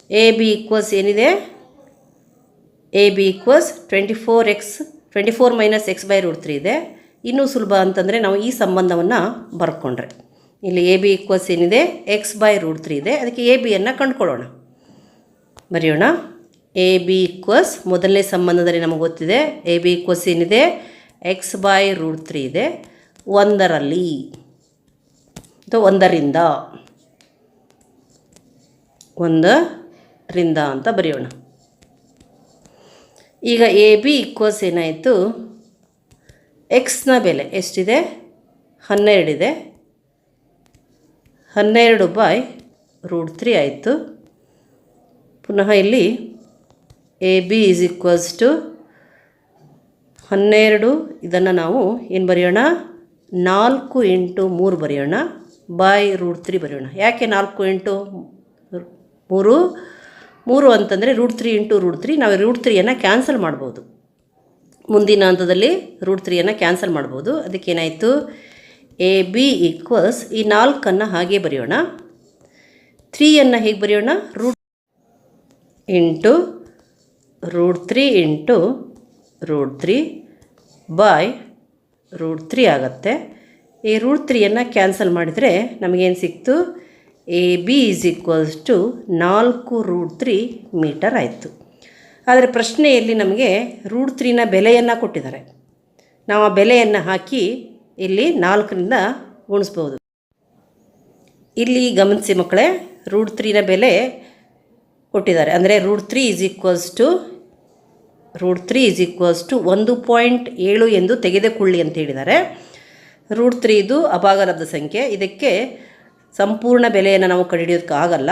ಎ ಬಿ ಈಕ್ವಲ್ಸ್ ಏನಿದೆ, A B equals 24 minus X by root 3 ಇದೆ. ಇನ್ನೂ ಸುಲಭ ಅಂತಂದರೆ ನಾವು ಈ ಸಂಬಂಧವನ್ನು ಬರ್ಕೊಂಡ್ರೆ, ಇಲ್ಲಿ ಎ ಬಿ ಈಕ್ವಲ್ಸ್ ಏನಿದೆ, ಎಕ್ಸ್ ಬೈ ರೂಟ್ 3 ಇದೆ. ಅದಕ್ಕೆ ಎ ಬಿಯನ್ನು ಕಂಡುಕೊಳ್ಳೋಣ. ಬರೆಯೋಣ. ಎ ಬಿ ಈಕ್ವಲ್ಸ್ ಮೊದಲನೇ ಸಂಬಂಧದಲ್ಲಿ ನಮಗೆ ಗೊತ್ತಿದೆ, ಎ ಬಿ ಈಕ್ವಲ್ಸ್ ಏನಿದೆ, ಎಕ್ಸ್ ಬೈ ರೂಟ್ 3 ಇದೆ. 1ರಲ್ಲಿ ಅಥವಾ 1ರಿಂದ ಅಂತ ಬರೆಯೋಣ. ಈಗ ಎ ಬಿ ಈಕ್ವಲ್ಸ್ ಏನಾಯಿತು, ಎಕ್ಸ್ನ ಬೆಲೆ ಎಷ್ಟಿದೆ, 12 ಇದೆ. 12/√3 ಆಯಿತು. ಪುನಃ ಇಲ್ಲಿ A B is equals to 12, ಇದನ್ನು ನಾವು ಏನು ಬರೆಯೋಣ, 4 × 3 ಬರೆಯೋಣ, ಬೈ √3 ಬರೆಯೋಣ. ಯಾಕೆ 4 × 3 ಅಂತಂದರೆ √3 × √3, ನಾವು √3ಯನ್ನು ಕ್ಯಾನ್ಸಲ್ ಮಾಡ್ಬೋದು. ಮುಂದಿನ ಹಂತದಲ್ಲಿ √3ಯನ್ನು ಕ್ಯಾನ್ಸಲ್ ಮಾಡ್ಬೋದು. ಅದಕ್ಕೇನಾಯಿತು, ಎ ಬಿ ಈಕ್ವಲ್ಸ್ ಈ 4ಅನ್ನು ಹಾಗೆ ಬರೆಯೋಣ. 3ಅನ್ನು ಹೇಗೆ ಬರೆಯೋಣ, √3 × √3 ಬೈ √3 ಆಗುತ್ತೆ. ಈ √3ಯನ್ನು ಕ್ಯಾನ್ಸಲ್ ಮಾಡಿದರೆ ನಮಗೇನು ಸಿಕ್ತು, AB = 4√3 ಮೀಟರ್ ಆಯಿತು. ಆದರೆ ಪ್ರಶ್ನೆಯಲ್ಲಿ ನಮಗೆ √3ನ ಬೆಲೆಯನ್ನು ಕೊಟ್ಟಿದ್ದಾರೆ. ನಾವು ಆ ಬೆಲೆಯನ್ನು ಹಾಕಿ ಇಲ್ಲಿ 4ರಿಂದ ಗುಣಿಸ್ಬೋದು. ಇಲ್ಲಿ ಗಮನಿಸಿ ಮಕ್ಕಳೇ, √3ನ ಬೆಲೆ ಕೊಟ್ಟಿದ್ದಾರೆ. ಅಂದರೆ √3 = 1.7 ಎಂದು ತೆಗೆದುಕೊಳ್ಳಿ ಅಂತ ಹೇಳಿದ್ದಾರೆ. √3 ಇದು ಅಭಾಗಲಬ್ಧ ಸಂಖ್ಯೆ. ಇದಕ್ಕೆ ಸಂಪೂರ್ಣ ಬೆಲೆಯನ್ನು ನಾವು ಕಂಡುಹಿಡಿಯೋದಕ್ಕಾಗಲ್ಲ.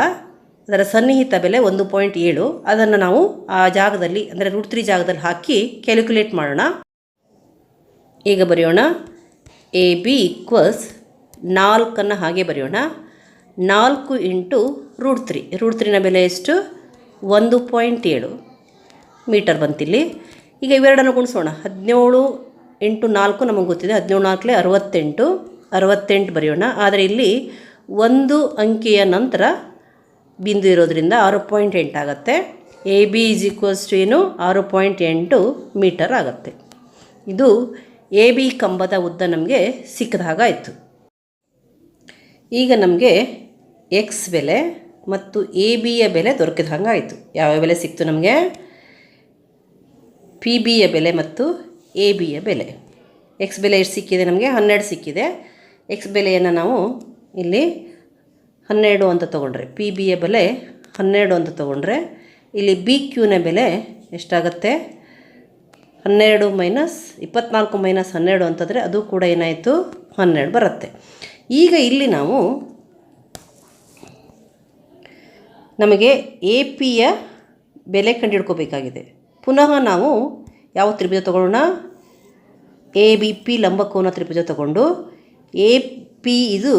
ಅದರ ಸನ್ನಿಹಿತ ಬೆಲೆ 1.7. ಅದನ್ನು ನಾವು ಆ ಜಾಗದಲ್ಲಿ ಅಂದರೆ √3 ಜಾಗದಲ್ಲಿ ಹಾಕಿ ಕ್ಯಾಲ್ಕುಲೇಟ್ ಮಾಡೋಣ. ಈಗ ಬರೆಯೋಣ. AB = 4 ಹಾಗೆ ಬರೆಯೋಣ. 4 × √3ನ ಬೆಲೆ ಎಷ್ಟು? 1.7 ಮೀಟರ್ ಬಂತಿಲ್ಲಿ. ಈಗ ಇವೆರಡನ್ನು ಗುಣಿಸೋಣ. 17 × 4 ನಮಗೆ ಗೊತ್ತಿದೆ. 17 × 4 = 68 ಬರೆಯೋಣ. ಆದರೆ ಇಲ್ಲಿ ಒಂದು ಅಂಕೆಯ ನಂತರ ಬಿಂದು ಇರೋದರಿಂದ 6.8 ಆಗುತ್ತೆ. AB = ಏನು? 6.8 ಮೀಟರ್ ಆಗುತ್ತೆ. ಇದು AB ಕಂಬದ ಉದ್ದ ನಮಗೆ ಸಿಕ್ಕಿದ ಹಾಗಾಯಿತು. ಈಗ ನಮಗೆ X ಬೆಲೆ ಮತ್ತು ABಯ ಬೆಲೆ ದೊರಕಿದ ಹಾಗಾಯಿತು. ಯಾವ ಬೆಲೆ ಸಿಕ್ತು ನಮಗೆ? PBಯ ಬೆಲೆ ಮತ್ತು ABಯ ಬೆಲೆ. X ಬೆಲೆ ಎಷ್ಟು ಸಿಕ್ಕಿದೆ ನಮಗೆ? 12 ಸಿಕ್ಕಿದೆ. X ಬೆಲೆಯನ್ನು ನಾವು ಇಲ್ಲಿ 12 ಅಂತ ತೊಗೊಂಡ್ರೆ, PBಯ ಬೆಲೆ 12 ಅಂತ ತೊಗೊಂಡ್ರೆ, ಇಲ್ಲಿ BQನ ಬೆಲೆ ಎಷ್ಟಾಗುತ್ತೆ? 12 - 24 - 12 ಅಂತಂದರೆ ಅದು ಕೂಡ ಏನಾಯಿತು? 12 ಬರುತ್ತೆ. ಈಗ ಇಲ್ಲಿ ನಾವು ನಮಗೆ APಯ ಬೆಲೆ ಕಂಡುಹಿಡ್ಕೋಬೇಕಾಗಿದೆ. ಪುನಃ ನಾವು ಯಾವ ತ್ರಿಭುಜ ತಗೊಳ್ಳೋಣ? ABP ಲಂಬಕೋನ ತ್ರಿಭುಜ ತಗೊಂಡು, AP ಇದು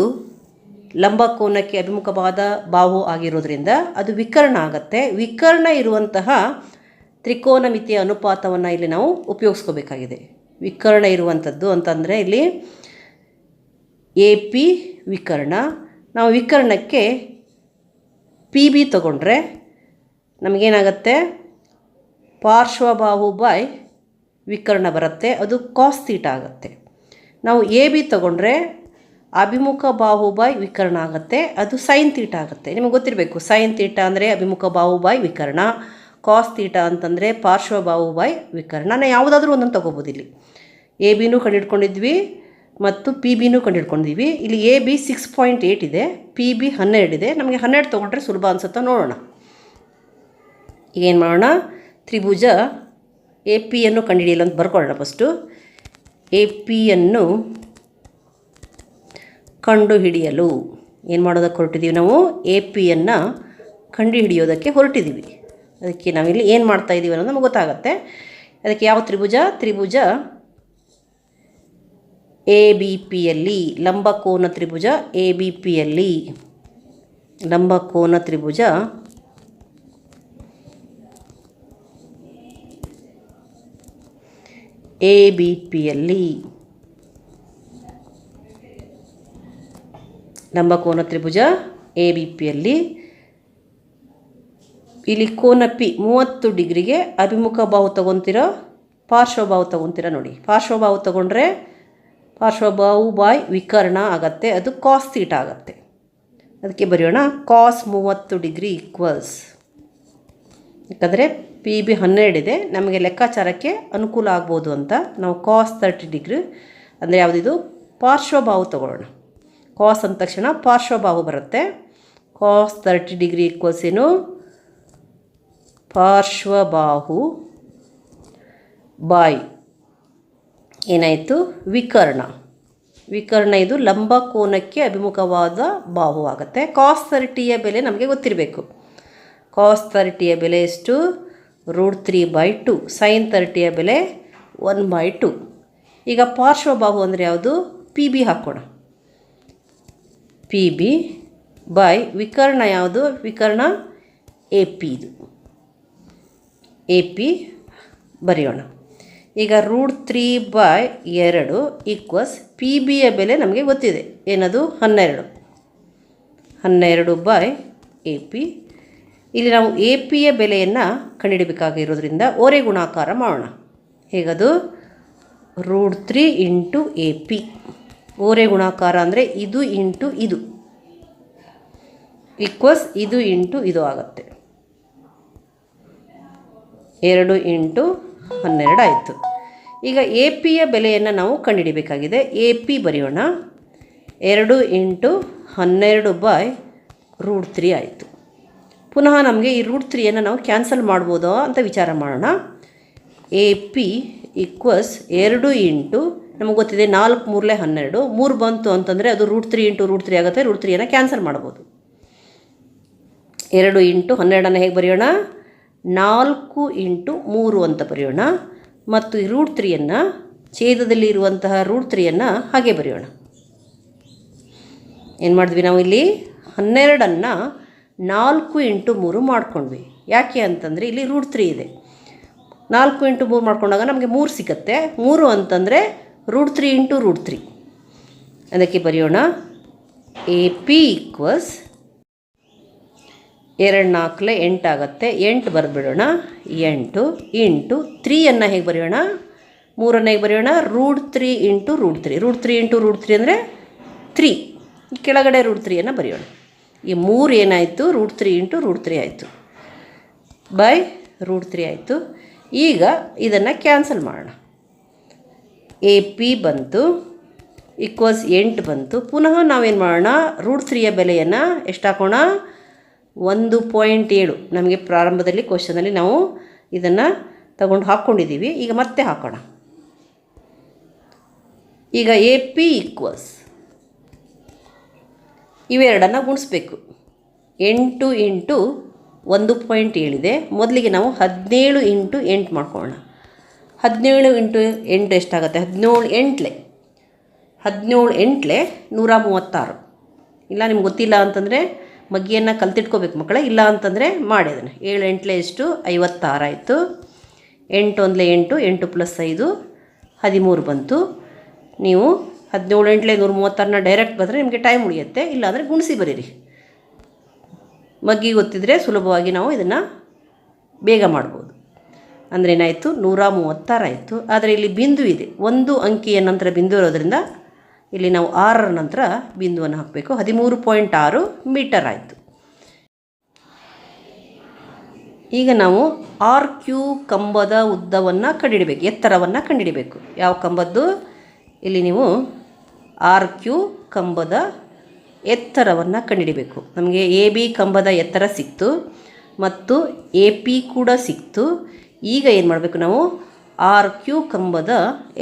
ಲಂಬಕೋನಕ್ಕೆ ಅಭಿಮುಖವಾದ ಬಾಹು ಆಗಿರೋದ್ರಿಂದ ಅದು ವಿಕರ್ಣ ಆಗುತ್ತೆ. ವಿಕರ್ಣ ಇರುವಂತಹ ತ್ರಿಕೋನಮಿತಿಯ ಅನುಪಾತವನ್ನು ಇಲ್ಲಿ ನಾವು ಉಪಯೋಗಿಸ್ಕೋಬೇಕಾಗಿದೆ. ವಿಕರ್ಣ ಇರುವಂಥದ್ದು ಅಂತಂದರೆ ಇಲ್ಲಿ AP ವಿಕರ್ಣ. ನಾವು ವಿಕರ್ಣಕ್ಕೆ PB ತಗೊಂಡ್ರೆ ನಮಗೇನಾಗುತ್ತೆ? ಪಾರ್ಶ್ವಬಾಹು ಬೈ ವಿಕರ್ಣ ಬರುತ್ತೆ. ಅದು cos θ ಆಗುತ್ತೆ. ನಾವು AB ತಗೊಂಡ್ರೆ ಅಭಿಮುಖ ಬಾಹು ಬೈ ವಿಕರ್ಣ ಆಗುತ್ತೆ. ಅದು sin θ ಆಗುತ್ತೆ. ನಿಮಗೆ ಗೊತ್ತಿರಬೇಕು, sin θ ಅಂದರೆ ಅಭಿಮುಖ ಬಾಹು ಬೈ ವಿಕರ್ಣ, cos θ ಅಂತಂದರೆ ಪಾರ್ಶ್ವಬಾಹು ಬೈ ವಿಕರ್ಣ. ನಾವು ಯಾವುದಾದ್ರೂ ಒಂದನ್ನು ತೊಗೋಬೋದು. ಇಲ್ಲಿ ABನೂ ಕಂಡುಹಿಡ್ಕೊಂಡಿದ್ವಿ ಮತ್ತು PBನೂ ಕಂಡುಹಿಡ್ಕೊಂಡಿದ್ವಿ. ಇಲ್ಲಿ AB 6.8 ಇದೆ, PB 12 ಇದೆ. ನಮಗೆ 12 ತೊಗೊಂಡ್ರೆ ಸುಲಭ ಅನಿಸುತ್ತಾ ನೋಡೋಣ. ಈಗೇನು ಮಾಡೋಣ? ತ್ರಿಭುಜ APಯನ್ನು ಕಂಡುಹಿಡಿಯಲು ಅಂತ ಬರ್ಕೊಳ್ಳೋಣ. ಫಸ್ಟು APಯನ್ನು ಕಂಡುಹಿಡಿಯಲು ಏನು ಮಾಡೋದಕ್ಕೆ ಹೊರಟಿದ್ದೀವಿ? ನಾವು APಯನ್ನು ಕಂಡುಹಿಡಿಯೋದಕ್ಕೆ ಹೊರಟಿದ್ದೀವಿ. ಅದಕ್ಕೆ ನಾವಿಲ್ಲಿ ಏನು ಮಾಡ್ತಾಯಿದ್ದೀವಿ ಅನ್ನೋದು ನಮಗೆ ಗೊತ್ತಾಗುತ್ತೆ. ಅದಕ್ಕೆ ಯಾವ ತ್ರಿಭುಜ? ತ್ರಿಭುಜ ABPಯಲ್ಲಿ ಲಂಬಕೋನ ತ್ರಿಭುಜ ABPಯಲ್ಲಿ ಲಂಬಕೋನ ತ್ರಿಭುಜ ABPಯಲ್ಲಿ ಲಂಬಕೋನ ತ್ರಿಭುಜ ABPಯಲ್ಲಿ ಇಲ್ಲಿ ಕೋನ P 30 ಡಿಗ್ರಿಗೆ ಅಭಿಮುಖ ಬಾಹು ತೊಗೊತೀರೋ ಪಾರ್ಶ್ವಬಾಹು ತೊಗೊತೀರಾ ನೋಡಿ. ಪಾರ್ಶ್ವಬಾಹು ತೊಗೊಂಡ್ರೆ ಪಾರ್ಶ್ವಬಾಹು ಬೈ ವಿಕರ್ಣ ಆಗುತ್ತೆ. ಅದು cos θ ಆಗುತ್ತೆ. ಅದಕ್ಕೆ ಬರೆಯೋಣ cos 30 ಡಿಗ್ರಿ ಈಕ್ವಲ್ಸ್, ಯಾಕಂದರೆ PB 12 ಇದೆ, ನಮಗೆ ಲೆಕ್ಕಾಚಾರಕ್ಕೆ ಅನುಕೂಲ ಆಗ್ಬೋದು ಅಂತ ನಾವು cos 30 ಡಿಗ್ರಿ ಅಂದರೆ ಯಾವುದಿದು? ಪಾರ್ಶ್ವಬಾಹು ತೊಗೊಳ್ಳೋಣ. cos ಅಂದ ತಕ್ಷಣ ಪಾರ್ಶ್ವಬಾಹು ಬರುತ್ತೆ. cos 30 ಡಿಗ್ರಿ ಈಕ್ವಲ್ಸ್ ಏನು? ಪಾರ್ಶ್ವಬಾಹು ಬೈ ಏನಾಯಿತು? ವಿಕರ್ಣ. ವಿಕರ್ಣ ಇದು ಲಂಬಕೋನಕ್ಕೆ ಅಭಿಮುಖವಾದ ಬಾಹು ಆಗುತ್ತೆ. cos 30ಯ ಬೆಲೆ ನಮಗೆ ಗೊತ್ತಿರಬೇಕು. cos 30ಯ ಬೆಲೆ ಎಷ್ಟು? √3/2. sin 30ಯ ಬೆಲೆ 1/2. ಈಗ ಪಾರ್ಶ್ವಬಾಹು ಅಂದರೆ ಯಾವುದು? PB ಹಾಕೋಣ. PB ಬೈ ವಿಕರ್ಣ ಯಾವುದು? ವಿಕರ್ಣ AP ಇದು. AP ಬರೆಯೋಣ. ಈಗ √3/2 ಈಕ್ವಲ್ಸ್ PBಯ ಬೆಲೆ ನಮಗೆ ಗೊತ್ತಿದೆ. ಏನದು? 12. 12/AP. ಇಲ್ಲಿ ನಾವು APಯ ಬೆಲೆಯನ್ನು ಕಂಡುಹಿಡಬೇಕಾಗಿರೋದ್ರಿಂದ ಓರೆ ಗುಣಾಕಾರ ಮಾಡೋಣ. ಹೇಗದು? √3 × AP. ಓರೆ ಗುಣಾಕಾರ ಅಂದರೆ ಇದು ಇಂಟು ಇದು ಈಕ್ವಸ್ ಇದು ಇಂಟು ಇದು ಆಗುತ್ತೆ. 2 ಇಂಟು 12 ಆಯಿತು. ಈಗ ಎ ಪಿಯ ಬೆಲೆಯನ್ನು ನಾವು ಕಂಡುಹಿಡಿಬೇಕಾಗಿದೆ. ಎ ಪಿ ಬರೆಯೋಣ. 2 ಇಂಟು 12/√3 ಆಯಿತು. ಪುನಃ ನಮಗೆ ಈ √3ಯನ್ನು ನಾವು ಕ್ಯಾನ್ಸಲ್ ಮಾಡ್ಬೋದೋ ಅಂತ ವಿಚಾರ ಮಾಡೋಣ. ಎ ಪಿ ಈಕ್ವಸ್ 2 ಇಂಟು ನಮಗೆ ಗೊತ್ತಿದೆ 4 3 12 3 ಬಂತು ಅಂತಂದರೆ ಅದು √3 ಇಂಟು √3 ಆಗುತ್ತೆ. √3ಯನ್ನು ಕ್ಯಾನ್ಸಲ್ ಮಾಡ್ಬೋದು. 2 ಇಂಟು 12 ಹೇಗೆ ಬರೆಯೋಣ? 4 ಇಂಟು 3 ಅಂತ ಬರೆಯೋಣ. ಮತ್ತು ಈ √3ಯನ್ನು ಛೇದದಲ್ಲಿ ಇರುವಂತಹ √3ಯನ್ನು ಹಾಗೆ ಬರೆಯೋಣ. ಏನು ಮಾಡಿದ್ವಿ ನಾವು ಇಲ್ಲಿ 12ಅನ್ನು 4 ಇಂಟು 3 ಮಾಡ್ಕೊಂಡ್ವಿ. ಯಾಕೆ ಅಂತಂದರೆ ಇಲ್ಲಿ √3 ಇದೆ. 4 ಇಂಟು 3 ಮಾಡ್ಕೊಂಡಾಗ ನಮಗೆ 3 ಸಿಗುತ್ತೆ. 3 ಅಂತಂದರೆ √3 ಇಂಟು √3. ಅದಕ್ಕೆ ಬರೆಯೋಣ ಎ ಪಿ ಈಕ್ವಸ್ 2 4 8 ಆಗುತ್ತೆ. 8 ಬರೆದ್ಬಿಡೋಣ. 8 ಇಂಟು 3ಯನ್ನು ಹೇಗೆ ಬರೆಯೋಣ? 3ಅನ್ನು ಹೇಗೆ ಬರೆಯೋಣ? √3 ಇಂಟು √3. √3 ಇಂಟು √3 ಅಂದರೆ 3. ಕೆಳಗಡೆ √3ಯನ್ನು ಬರೆಯೋಣ. ಈ 3 ಏನಾಯಿತು? √3 ಇಂಟು √3 ಆಯಿತು. ಬೈ √3 ಆಯಿತು. ಈಗ ಇದನ್ನು ಕ್ಯಾನ್ಸಲ್ ಮಾಡೋಣ. ಎ ಪಿ ಬಂತು ಈಕ್ವಸ್ 8 ಬಂತು. ಪುನಃ ನಾವೇನು ಮಾಡೋಣ? √3ಯ ಬೆಲೆಯನ್ನು ಎಷ್ಟು ಹಾಕೋಣ? 1.7. ನಮಗೆ ಪ್ರಾರಂಭದಲ್ಲಿ ಕ್ವಶನಲ್ಲಿ ನಾವು ಇದನ್ನು ತಗೊಂಡು ಹಾಕ್ಕೊಂಡಿದ್ದೀವಿ. ಈಗ ಮತ್ತೆ ಹಾಕೋಣ. ಈಗ ಎ ಪಿ ಈಕ್ವಸ್ ಇವೆರಡನ್ನು ಗುಣಿಸ್ಬೇಕು. 8 ಇಂಟು 1.7 ಇದೆ. ಮೊದಲಿಗೆ ನಾವು 17 ಇಂಟು 8 ಮಾಡ್ಕೊಳ್ಳೋಣ. 17 ಇಂಟು 8 ಎಷ್ಟಾಗುತ್ತೆ? 17 8 136. ಇಲ್ಲ ನಿಮ್ಗೆ ಗೊತ್ತಿಲ್ಲ ಅಂತಂದರೆ ಮಗ್ಗಿಯನ್ನು ಕಲ್ತಿಟ್ಕೋಬೇಕು ಮಕ್ಕಳೇ. ಇಲ್ಲ ಅಂತಂದರೆ ಮಾಡಿ ಅದನ್ನು. 7 8 ಎಷ್ಟು? 56 ಆಯಿತು. 8 1 8 8 ಪ್ಲಸ್ 5 13 ಬಂತು. ನೀವು 17 8 136ನ ಡೈರೆಕ್ಟ್ ಬಂದರೆ ನಿಮಗೆ ಟೈಮ್ ಉಳಿಯುತ್ತೆ. ಇಲ್ಲಾಂದರೆ ಗುಣಿಸಿ ಬರೀರಿ. ಮಗ್ಗಿ ಗೊತ್ತಿದ್ರೆ ಸುಲಭವಾಗಿ ನಾವು ಇದನ್ನು ಬೇಗ ಮಾಡ್ಬೋದು. ಅಂದರೆ ಏನಾಯಿತು? 136 ಆಯಿತು. ಆದರೆ ಇಲ್ಲಿ ಬಿಂದು ಇದೆ. ಒಂದು ಅಂಕಿಯ ನಂತರ ಬಿಂದು ಇರೋದರಿಂದ ಇಲ್ಲಿ ನಾವು 6ರ ನಂತರ ಬಿಂದುವನ್ನು ಹಾಕಬೇಕು. 13.6 ಮೀಟರ್ ಆಯಿತು. ಈಗ ನಾವು RQ ಕಂಬದ ಉದ್ದವನ್ನು ಕಂಡುಹಿಡಬೇಕು, ಎತ್ತರವನ್ನು ಕಂಡುಹಿಡಬೇಕು. ಯಾವ ಕಂಬದ್ದು? ಇಲ್ಲಿ ನೀವು RQ ಕಂಬದ ಎತ್ತರವನ್ನು ಕಂಡುಹಿಡಬೇಕು. ನಮಗೆ AB ಕಂಬದ ಎತ್ತರ ಸಿಕ್ತು ಮತ್ತು AP ಕೂಡ ಸಿಕ್ತು. ಈಗ ಏನು ಮಾಡಬೇಕು? ನಾವು RQ ಕಂಬದ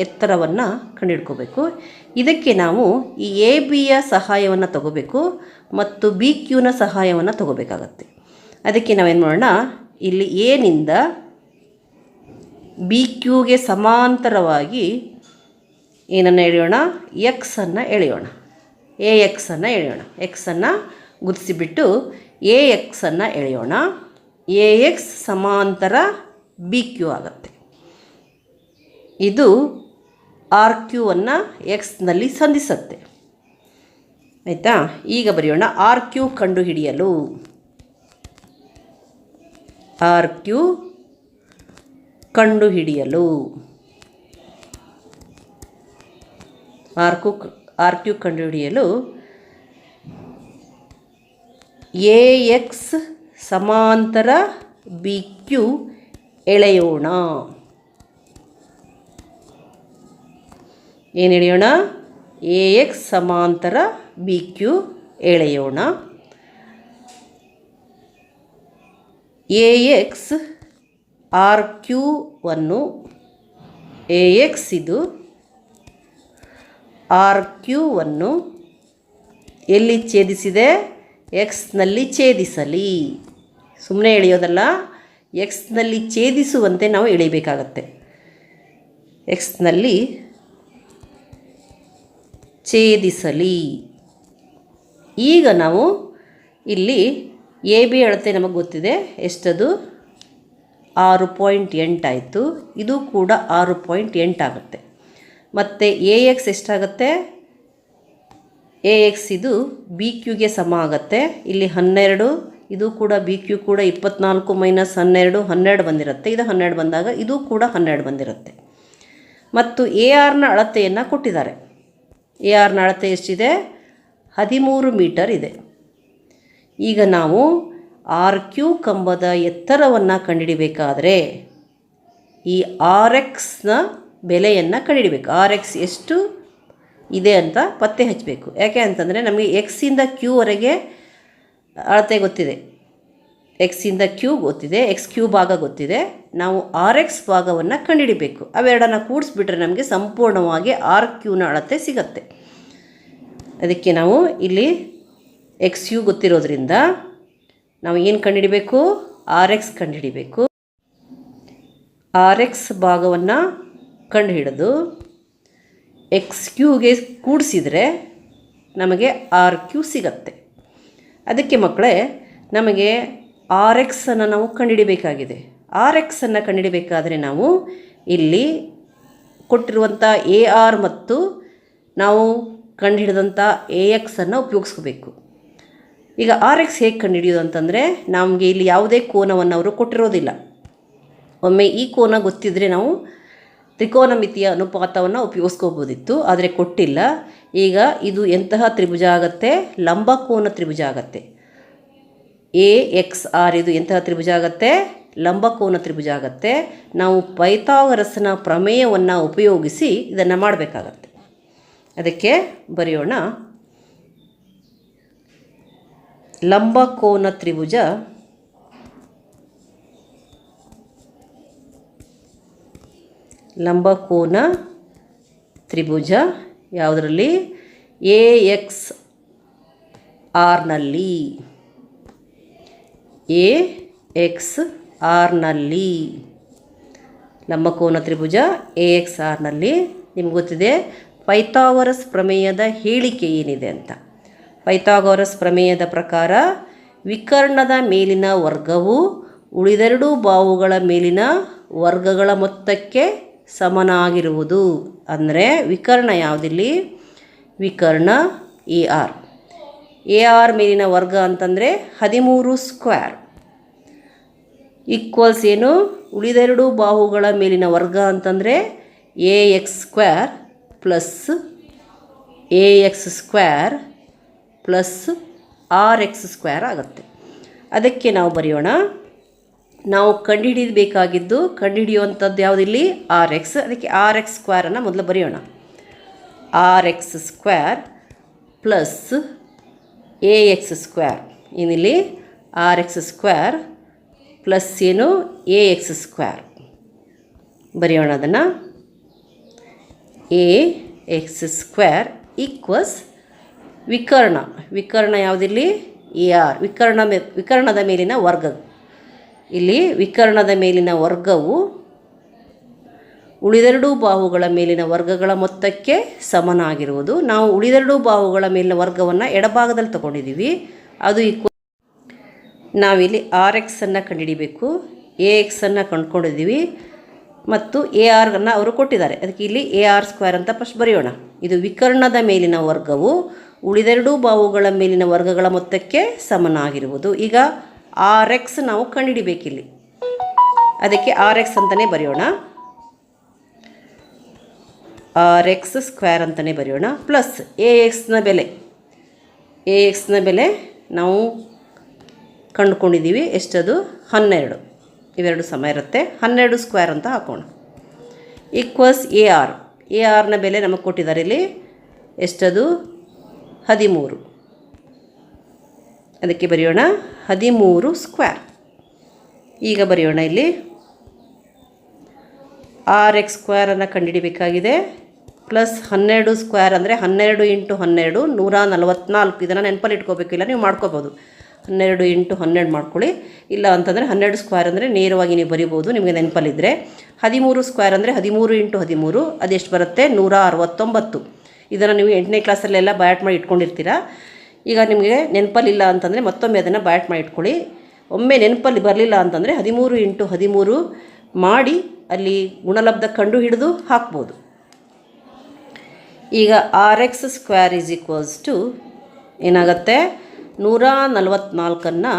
ಎತ್ತರವನ್ನು ಕಂಡುಹಿಡ್ಕೋಬೇಕು. ಇದಕ್ಕೆ ನಾವು ಈ ABಯ ಸಹಾಯವನ್ನು ತಗೋಬೇಕು ಮತ್ತು BQನ ಸಹಾಯವನ್ನು ತಗೋಬೇಕಾಗತ್ತೆ. ಅದಕ್ಕೆ ನಾವೇನು ಮಾಡೋಣ? ಇಲ್ಲಿ ಎನಿಂದ BQಗೆ ಸಮಾಂತರವಾಗಿ ಏನನ್ನು ಎಳೆಯೋಣ? ಎಕ್ಸನ್ನು ಎಳೆಯೋಣ. AXನ್ನು ಎಳೆಯೋಣ. ಎಕ್ಸನ್ನು ಗುರುತಿಸಿಬಿಟ್ಟು AXನ್ನು ಎಳೆಯೋಣ. AX ಸಮಾಂತರ BQ ಆಗುತ್ತೆ. ಇದು RQವನ್ನು ಎಕ್ಸ್ನಲ್ಲಿ ಸಂಧಿಸುತ್ತೆ. ಆಯಿತಾ? ಈಗ ಬರೆಯೋಣ. RQ ಕಂಡುಹಿಡಿಯಲು RQ ಕಂಡುಹಿಡಿಯಲು AX ಸಮಾಂತರ BQ ಎಳೆಯೋಣ. ಏನು ಎಳೆಯೋಣ? AX ಸಮಾಂತರ BQ ಎಳೆಯೋಣ. AX RQವನ್ನು AX ಇದು RQವನ್ನು ಎಲ್ಲಿ ಛೇದಿಸಿದೆ? ಎಕ್ಸ್ನಲ್ಲಿ ಛೇದಿಸಲಿ. ಸುಮ್ಮನೆ ಎಳೆಯೋದಲ್ಲ, ಎಕ್ಸ್ನಲ್ಲಿ ಛೇದಿಸುವಂತೆ ನಾವು ಎಳಿಬೇಕಾಗತ್ತೆ. ಎಕ್ಸ್ನಲ್ಲಿ ಛೇದಿಸಲಿ. ಈಗ ನಾವು ಇಲ್ಲಿ AB ಅಳತೆ ನಮಗೆ ಗೊತ್ತಿದೆ. ಎಷ್ಟದು? 6.8 ಆಯಿತು. ಇದು ಕೂಡ 6.8 ಆಗುತ್ತೆ. ಮತ್ತು AX ಎಷ್ಟಾಗುತ್ತೆ? AX ಇದು BQಗೆ ಸಮ ಆಗುತ್ತೆ. ಇಲ್ಲಿ 12, ಇದು ಕೂಡ BQ ಕೂಡ 24 ಮೈನಸ್ 12 12 ಬಂದಿರುತ್ತೆ. ಇದು 12 ಬಂದಾಗ ಇದು ಕೂಡ 12 ಬಂದಿರುತ್ತೆ. ಮತ್ತು ARನ ಅಳತೆಯನ್ನು ಕೊಟ್ಟಿದ್ದಾರೆ. ಎ ಆರ್ನ ಅಳತೆ ಎಷ್ಟಿದೆ? 13 ಮೀಟರ್ ಇದೆ. ಈಗ ನಾವು ಆರ್ ಕ್ಯೂ ಕಂಬದ ಎತ್ತರವನ್ನು ಕಂಡುಹಿಡಿಬೇಕಾದರೆ ಈ ಆರ್ ಎಕ್ಸ್ನ ಬೆಲೆಯನ್ನು ಕಂಡುಹಿಡಿಬೇಕು. ಆರ್ ಎಕ್ಸ್ ಎಷ್ಟು ಇದೆ ಅಂತ ಪತ್ತೆ ಹಚ್ಚಬೇಕು. ಯಾಕೆ ಅಂತಂದರೆ ನಮಗೆ ಎಕ್ಸಿಂದ ಕ್ಯೂವರೆಗೆ ಅಳತೆ ಗೊತ್ತಿದೆ, ಎಕ್ಸಿಂದ ಕ್ಯೂ ಗೊತ್ತಿದೆ, ಎಕ್ಸ್ ಕ್ಯೂ ಭಾಗ ಗೊತ್ತಿದೆ. ನಾವು ಆರ್ ಎಕ್ಸ್ ಭಾಗವನ್ನು ಕಂಡುಹಿಡಿಬೇಕು. ಅವೆರಡನ್ನು ಕೂಡಿಸ್ಬಿಟ್ರೆ ನಮಗೆ ಸಂಪೂರ್ಣವಾಗಿ ಆರ್ ಕ್ಯೂನ ಅಳತೆ ಸಿಗತ್ತೆ. ಅದಕ್ಕೆ ನಾವು ಇಲ್ಲಿ ಎಕ್ಸ್ ಯು ಗೊತ್ತಿರೋದ್ರಿಂದ ನಾವು ಏನು ಕಂಡುಹಿಡಿಬೇಕು? ಆರ್ ಎಕ್ಸ್ ಕಂಡುಹಿಡಿಬೇಕು. ಆರ್ ಎಕ್ಸ್ ಭಾಗವನ್ನು ಕಂಡುಹಿಡಿದು ಎಕ್ಸ್ ಕ್ಯೂಗೆ ಕೂಡಿಸಿದರೆ ನಮಗೆ ಆರ್ ಕ್ಯೂ ಸಿಗತ್ತೆ. ಅದಕ್ಕೆ ಮಕ್ಕಳೇ, ನಮಗೆ ಆರ್ ಎಕ್ಸನ್ನು ನಾವು ಕಂಡುಹಿಡಿಬೇಕಾಗಿದೆ. ಆರ್ ಎಕ್ಸನ್ನು ಕಂಡುಹಿಡಿಬೇಕಾದರೆ ನಾವು ಇಲ್ಲಿ ಕೊಟ್ಟಿರುವಂಥ ಎ ಆರ್ ಮತ್ತು ನಾವು ಕಂಡುಹಿಡಿದಂಥ ಎ ಎಕ್ಸನ್ನು ಉಪಯೋಗಿಸ್ಕೋಬೇಕು. ಈಗ ಆರ್ ಎಕ್ಸ್ ಹೇಗೆ ಕಂಡುಹಿಡಿಯೋದು ಅಂತಂದರೆ, ನಮಗೆ ಇಲ್ಲಿ ಯಾವುದೇ ಕೋನವನ್ನು ಅವರು ಕೊಟ್ಟಿರೋದಿಲ್ಲ. ಒಮ್ಮೆ ಈ ಕೋನ ಗೊತ್ತಿದ್ದರೆ ನಾವು ತ್ರಿಕೋನಮಿತಿಯ ಅನುಪಾತವನ್ನು ಉಪಯೋಗಿಸ್ಕೋಬೋದಿತ್ತು, ಆದರೆ ಕೊಟ್ಟಿಲ್ಲ. ಈಗ ಇದು ಎಂತಹ ತ್ರಿಭುಜ ಆಗುತ್ತೆ? ಲಂಬಕೋನ ತ್ರಿಭುಜ ಆಗುತ್ತೆ. ಎ ಎಕ್ಸ್ ಆರ್ ಇದು ಎಂತಹ ತ್ರಿಭುಜ ಆಗುತ್ತೆ? ಲಂಬಕೋನ ತ್ರಿಭುಜ ಆಗುತ್ತೆ. ನಾವು ಪೈಥಾಗರಸ್ನ ಪ್ರಮೇಯವನ್ನು ಉಪಯೋಗಿಸಿ ಇದನ್ನು ಮಾಡಬೇಕಾಗತ್ತೆ. ಅದಕ್ಕೆ ಬರೆಯೋಣ, ಲಂಬಕೋನ ತ್ರಿಭುಜ ಲಂಬಕೋನ ತ್ರಿಭುಜ ಯಾವುದರಲ್ಲಿ? ಎ ಎಕ್ಸ್ ಆರ್ನಲ್ಲಿ, ಎ ಎಕ್ಸ್ ಆರ್ನಲ್ಲಿ ಲಂಬಕೋನ ತ್ರಿಭುಜ ಎ ಎಕ್ಸ್ ಆರ್ನಲ್ಲಿ. ನಿಮ್ಗೆ ಗೊತ್ತಿದೆ ಪೈಥಾಗರಸ್ ಪ್ರಮೇಯದ ಹೇಳಿಕೆ ಏನಿದೆ ಅಂತ. ಪೈಥಾಗರಸ್ ಪ್ರಮೇಯದ ಪ್ರಕಾರ ವಿಕರ್ಣದ ಮೇಲಿನ ವರ್ಗವು ಉಳಿದೆರಡು ಬಾಹುಗಳ ಮೇಲಿನ ವರ್ಗಗಳ ಮೊತ್ತಕ್ಕೆ ಸಮನಾಗಿರುವುದು. ಅಂದರೆ ವಿಕರ್ಣ ಯಾವುದಿಲ್ಲಿ? ವಿಕರ್ಣ ಎ ಆರ್. ಎ ಆರ್ ಮೇಲಿನ ವರ್ಗ ಅಂತಂದರೆ 13 ಸ್ಕ್ವೇರ್ ಈಕ್ವಲ್ಸ್ ಏನು? ಉಳಿದೆರಡು ಬಾಹುಗಳ ಮೇಲಿನ ವರ್ಗ ಅಂತಂದರೆ A X square plus A X square plus R X square ಆಗುತ್ತೆ. ಅದಕ್ಕೆ ನಾವು ಬರೆಯೋಣ, ನಾವು ಕಂಡುಹಿಡಿಯುವಂಥದ್ದು ಯಾವುದಿಲ್ಲಿ? R X. ಅದಕ್ಕೆ ಆರ್ ಎಕ್ಸ್ ಸ್ಕ್ವೇರನ್ನು ಮೊದಲು ಬರೆಯೋಣ. R X square plus A X square. ಏನಿಲ್ಲಿ? ಆರ್ ಎಕ್ಸ್ ಸ್ಕ್ವೇರ್ ಪ್ಲಸ್ ಏನು? A X square. ಬರೆಯೋಣ ಅದನ್ನು. ಎ ಎಕ್ಸ್ ಸ್ಕ್ವೇರ್ ಈಕ್ವಲ್ಸ್ ವಿಕರ್ಣ ಯಾವುದಿಲ್ಲಿ? A R. ವಿಕರ್ಣದ ಮೇಲಿನ ವರ್ಗ. ಇಲ್ಲಿ ವಿಕರ್ಣದ ಮೇಲಿನ ವರ್ಗವು ಉಳಿದೆರಡು ಬಾಹುಗಳ ಮೇಲಿನ ವರ್ಗಗಳ ಮೊತ್ತಕ್ಕೆ ಸಮನಾಗಿರುವುದು. ನಾವು ಉಳಿದೆರಡು ಬಾಹುಗಳ ಮೇಲಿನ ವರ್ಗವನ್ನು ಎಡಭಾಗದಲ್ಲಿ ತಗೊಂಡಿದ್ದೀವಿ. ಅದು ನಾವಿಲ್ಲಿ ಆರ್ ಎಕ್ಸನ್ನು ಕಂಡುಹಿಡಿಬೇಕು. ಎ ಎಕ್ಸನ್ನು ಕಂಡುಕೊಂಡಿದ್ದೀವಿ ಮತ್ತು ಎ ಆರ್ಗನ್ನು ಅವರು ಕೊಟ್ಟಿದ್ದಾರೆ. ಅದಕ್ಕೆ ಇಲ್ಲಿ ಎ ಆರ್ ಸ್ಕ್ವೇರ್ ಅಂತ ಫಸ್ಟ್ ಬರೆಯೋಣ. ಇದು ವಿಕರ್ಣದ ಮೇಲಿನ ವರ್ಗವು ಉಳಿದೆರಡು ಬಾಹುಗಳ ಮೇಲಿನ ವರ್ಗಗಳ ಮೊತ್ತಕ್ಕೆ ಸಮನಾಗಿರುವುದು. ಈಗ ಆರ್ ಎಕ್ಸ್ ನಾವು ಕಂಡುಹಿಡಿಬೇಕಿಲ್ಲಿ. ಅದಕ್ಕೆ ಆರ್ ಎಕ್ಸ್ ಅಂತಲೇ ಬರೆಯೋಣ. ಆರ್ ಎಕ್ಸ್ ಸ್ಕ್ವೇರ್ ಅಂತಲೇ ಬರೆಯೋಣ ಪ್ಲಸ್ ಎ ಎಕ್ಸ್ನ ಬೆಲೆ ನಾವು ಕಂಡುಕೊಂಡಿದ್ದೀವಿ. ಎಷ್ಟದು? 12. ಇವೆರಡು ಸಮ ಇರುತ್ತೆ. 12 ಸ್ಕ್ವೇರ್ ಅಂತ ಹಾಕೋಣ. ಈಕ್ವಲ್ಸ್ ಎ ಆರ್ನ ಬೆಲೆ ನಮಗೆ ಕೊಟ್ಟಿದ್ದಾರೆ ಇಲ್ಲಿ. ಎಷ್ಟದು? 13. ಅದಕ್ಕೆ ಬರೆಯೋಣ 13 ಸ್ಕ್ವೇರ್. ಈಗ ಬರೆಯೋಣ ಇಲ್ಲಿ ಆರ್ ಎಕ್ಸ್ ಸ್ಕ್ವೇರನ್ನು ಕಂಡುಹಿಡಿಬೇಕಾಗಿದೆ. ಪ್ಲಸ್ 12 ಸ್ಕ್ವೇರ್ ಅಂದರೆ 12 × 12 144. ಇದನ್ನು ನೆನಪಲ್ಲಿ ಇಟ್ಕೋಬೇಕಿಲ್ಲ, ನೀವು ಮಾಡ್ಕೋಬೋದು. 12 × 12 ಮಾಡ್ಕೊಳ್ಳಿ. ಇಲ್ಲ ಅಂತಂದರೆ 12 ಸ್ಕ್ವೇರ್ ಅಂದರೆ ನೇರವಾಗಿ ನೀವು ಬರಿಬೋದು ನಿಮಗೆ ನೆನಪಲ್ಲಿದ್ದರೆ. 13 ಸ್ಕ್ವೇರ್ ಅಂದರೆ 13 × 13 ಅದೆಷ್ಟು ಬರುತ್ತೆ? 169. ಇದನ್ನು ನೀವು 8ನೇ ಕ್ಲಾಸಲ್ಲೆಲ್ಲ ಬ್ಯಾಟ್ ಮಾಡಿ ಇಟ್ಕೊಂಡಿರ್ತೀರ. ಈಗ ನಿಮಗೆ ನೆನಪಲ್ಲಿಲ್ಲ ಅಂತಂದರೆ ಮತ್ತೊಮ್ಮೆ ಅದನ್ನು ಬ್ಯಾಟ್ ಮಾಡಿ ಇಟ್ಕೊಳ್ಳಿ. ಒಮ್ಮೆ ನೆನಪಲ್ಲಿ ಬರಲಿಲ್ಲ ಅಂತಂದರೆ 13 × 13 ಮಾಡಿ ಅಲ್ಲಿ ಗುಣಲಬ್ಧ ಕಂಡು ಹಿಡಿದು ಹಾಕ್ಬೋದು. ಈಗ R X square is equals to ಏನಾಗುತ್ತೆ? 144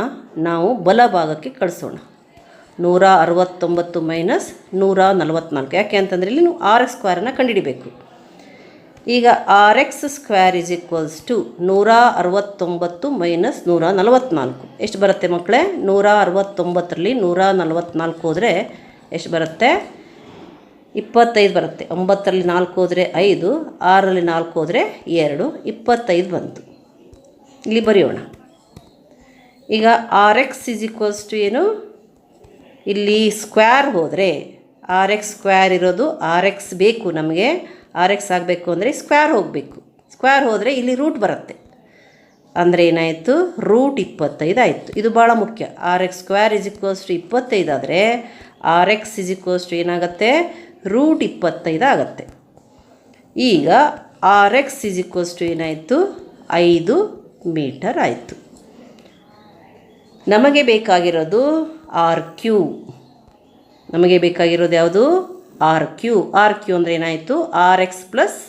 ನಾವು ಬಲಭಾಗಕ್ಕೆ ಕಳಿಸೋಣ. 169 - 144. ಯಾಕೆ ಅಂತಂದರೆ ಇಲ್ಲಿ ನೀವು ಆರ್ ಎಕ್ಸ್ ಸ್ಕ್ವೇರನ್ನು ಕಂಡುಹಿಡಿಬೇಕು. ಈಗ R X square is equals to 169 minus 144 ಎಷ್ಟು ಬರುತ್ತೆ ಮಕ್ಕಳೇ? 169ರಲ್ಲಿ 144 ಹೋದರೆ ಎಷ್ಟು ಬರುತ್ತೆ? 25 ಬರುತ್ತೆ. 9ರಲ್ಲಿ 4 ಹೋದರೆ 5, 6ರಲ್ಲಿ 4 ಹೋದರೆ 2, 25 ಬಂತು. ಇಲ್ಲಿ ಬರೆಯೋಣ. ಈಗ R X is equals to ಏನು? ಇಲ್ಲಿ ಸ್ಕ್ವೇರ್ ಹೋದರೆ ಆರ್ ಎಕ್ಸ್ ಸ್ಕ್ವೇರ್ ಇರೋದು ಆರ್ ಎಕ್ಸ್ ಬೇಕು ನಮಗೆ. ಆರ್ ಎಕ್ಸ್ ಆಗಬೇಕು ಅಂದರೆ ಸ್ಕ್ವೇರ್ ಹೋಗಬೇಕು. ಸ್ಕ್ವೇರ್ ಹೋದರೆ ಇಲ್ಲಿ ರೂಟ್ ಬರುತ್ತೆ. ಅಂದರೆ ಏನಾಯಿತು? ರೂಟ್ 25 ಆಯಿತು. ಇದು ಭಾಳ ಮುಖ್ಯ. R X square is equals to 25 ಆದರೆ R X is equals to ಏನಾಗುತ್ತೆ? ರೂಟ್ 25 ಆಗುತ್ತೆ. ಈಗ R X is equals to ಏನಾಯಿತು? 5 ಮೀಟರ್ ಆಯಿತು. ನಮಗೆ ಬೇಕಾಗಿರೋದು ಆರ್ ಕ್ಯೂ. ನಮಗೆ ಬೇಕಾಗಿರೋದು ಯಾವುದು? R Q. ಆರ್ ಕ್ಯೂ ಅಂದರೆ ಏನಾಯಿತು? R X plus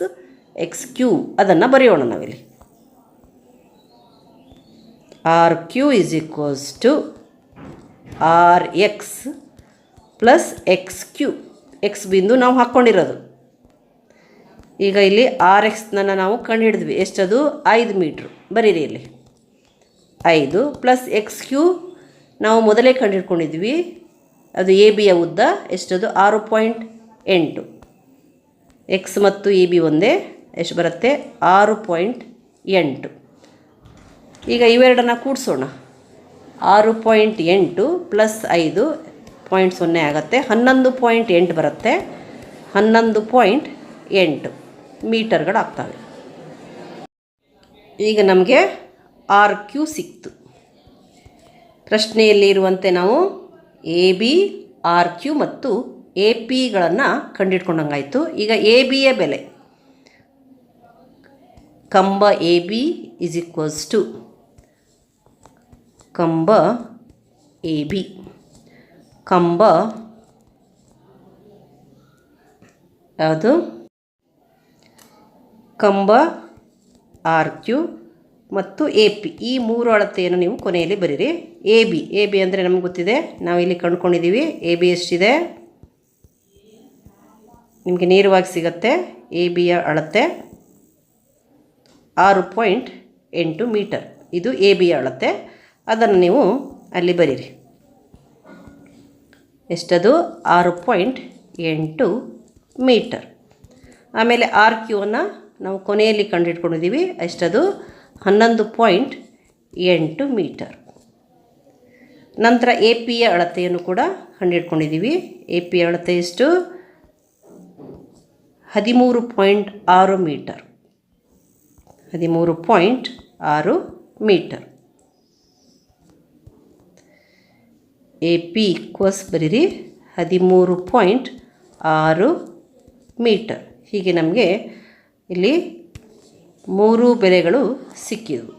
X Q. ಅದನ್ನು ಬರೆಯೋಣ ನಾವಿಲ್ಲಿ. R Q is equals to R X plus X Q. X ಬಿಂದು ನಾವು ಹಾಕ್ಕೊಂಡಿರೋದು. ಈಗ ಇಲ್ಲಿ ಆರ್ ಎಕ್ಸ್ನ ನಾವು ಕಂಡು ಹಿಡಿದ್ವಿ. ಎಷ್ಟದು? 5 ಮೀಟ್ರು. ಬರೀರಿ ಇಲ್ಲಿ 5 ಪ್ಲಸ್ ಎಕ್ಸ್ ಕ್ಯೂ ನಾವು ಮೊದಲೇ ಕಂಡು ಹಿಡ್ಕೊಂಡಿದ್ವಿ. ಅದು ಎ ಬಿಯ ಉದ್ದ ಎಷ್ಟದು? 6.8. ಎಕ್ಸ್ ಮತ್ತು ಎ ಬಿ ಒಂದೇ. ಎಷ್ಟು ಬರುತ್ತೆ? 6.8. ಈಗ ಇವೆರಡನ್ನು ಕೂಡಿಸೋಣ. 6.8 ಪ್ಲಸ್ 5.0 ಆಗುತ್ತೆ. 11.8 ಬರುತ್ತೆ. 11.8 ಮೀಟರ್ಗಳಾಗ್ತವೆ. ಈಗ ನಮಗೆ ಆರ್ ಕ್ಯೂ ಸಿಕ್ತು. ಪ್ರಶ್ನೆಯಲ್ಲಿ ಇರುವಂತೆ ನಾವು ಎ ಬಿ, ಆರ್ ಕ್ಯೂ ಮತ್ತು ಎ ಪಿಗಳನ್ನು ಕಂಡುಹಿಡ್ಕೊಂಡಂಗಾಯಿತು. ಈಗ ಎ ಬಿಯ ಬೆಲೆ ಕಂಬ A B is equals to ಕಂಬ ಎ ಬಿ ಕಂಬ ಯಾವುದು? ಕಂಬ ಆರ್ ಕ್ಯೂ ಮತ್ತು ಎ ಪಿ. ಈ 3 ಅಳತೆಯನ್ನು ನೀವು ಕೊನೆಯಲ್ಲಿ ಬರೀರಿ. ಎ ಬಿ ಅಂದರೆ ನಮಗೆ ಗೊತ್ತಿದೆ, ನಾವು ಇಲ್ಲಿ ಕಂಡುಕೊಂಡಿದ್ದೀವಿ. ಎ ಬಿ ಎಷ್ಟಿದೆ? ನಿಮಗೆ ನೇರವಾಗಿ ಸಿಗುತ್ತೆ. ಎ ಬಿಯ ಅಳತೆ 6.8 ಮೀಟರ್. ಇದು ಎ ಬಿಯ ಅಳತೆ. ಅದನ್ನು ನೀವು ಅಲ್ಲಿ ಬರೀರಿ. ಎಷ್ಟದು? 6.8 ಮೀಟರ್. ಆಮೇಲೆ ಆರ್ ಕ್ಯೂವನ್ನು ನಾವು ಕೊನೆಯಲ್ಲಿ ಕಂಡುಹಿಡ್ಕೊಂಡಿದ್ದೀವಿ. ಎಷ್ಟದು? 11.8 ಮೀಟರ್. ನಂತರ ಎ ಪಿಯ ಅಳತೆಯನ್ನು ಕೂಡ ಕಂಡುಹಿಡ್ಕೊಂಡಿದ್ದೀವಿ. ಎ ಪಿಯ ಅಳತೆ ಎಷ್ಟು? 13.6 metre. 13.6 metre. A P equals ಬರೀರಿ 13.6 ಮೀಟರ್. ಹೀಗೆ ನಮಗೆ ಇಲ್ಲಿ 3 ಬೆಲೆಗಳು ಸಿಕ್ಕಿದವು.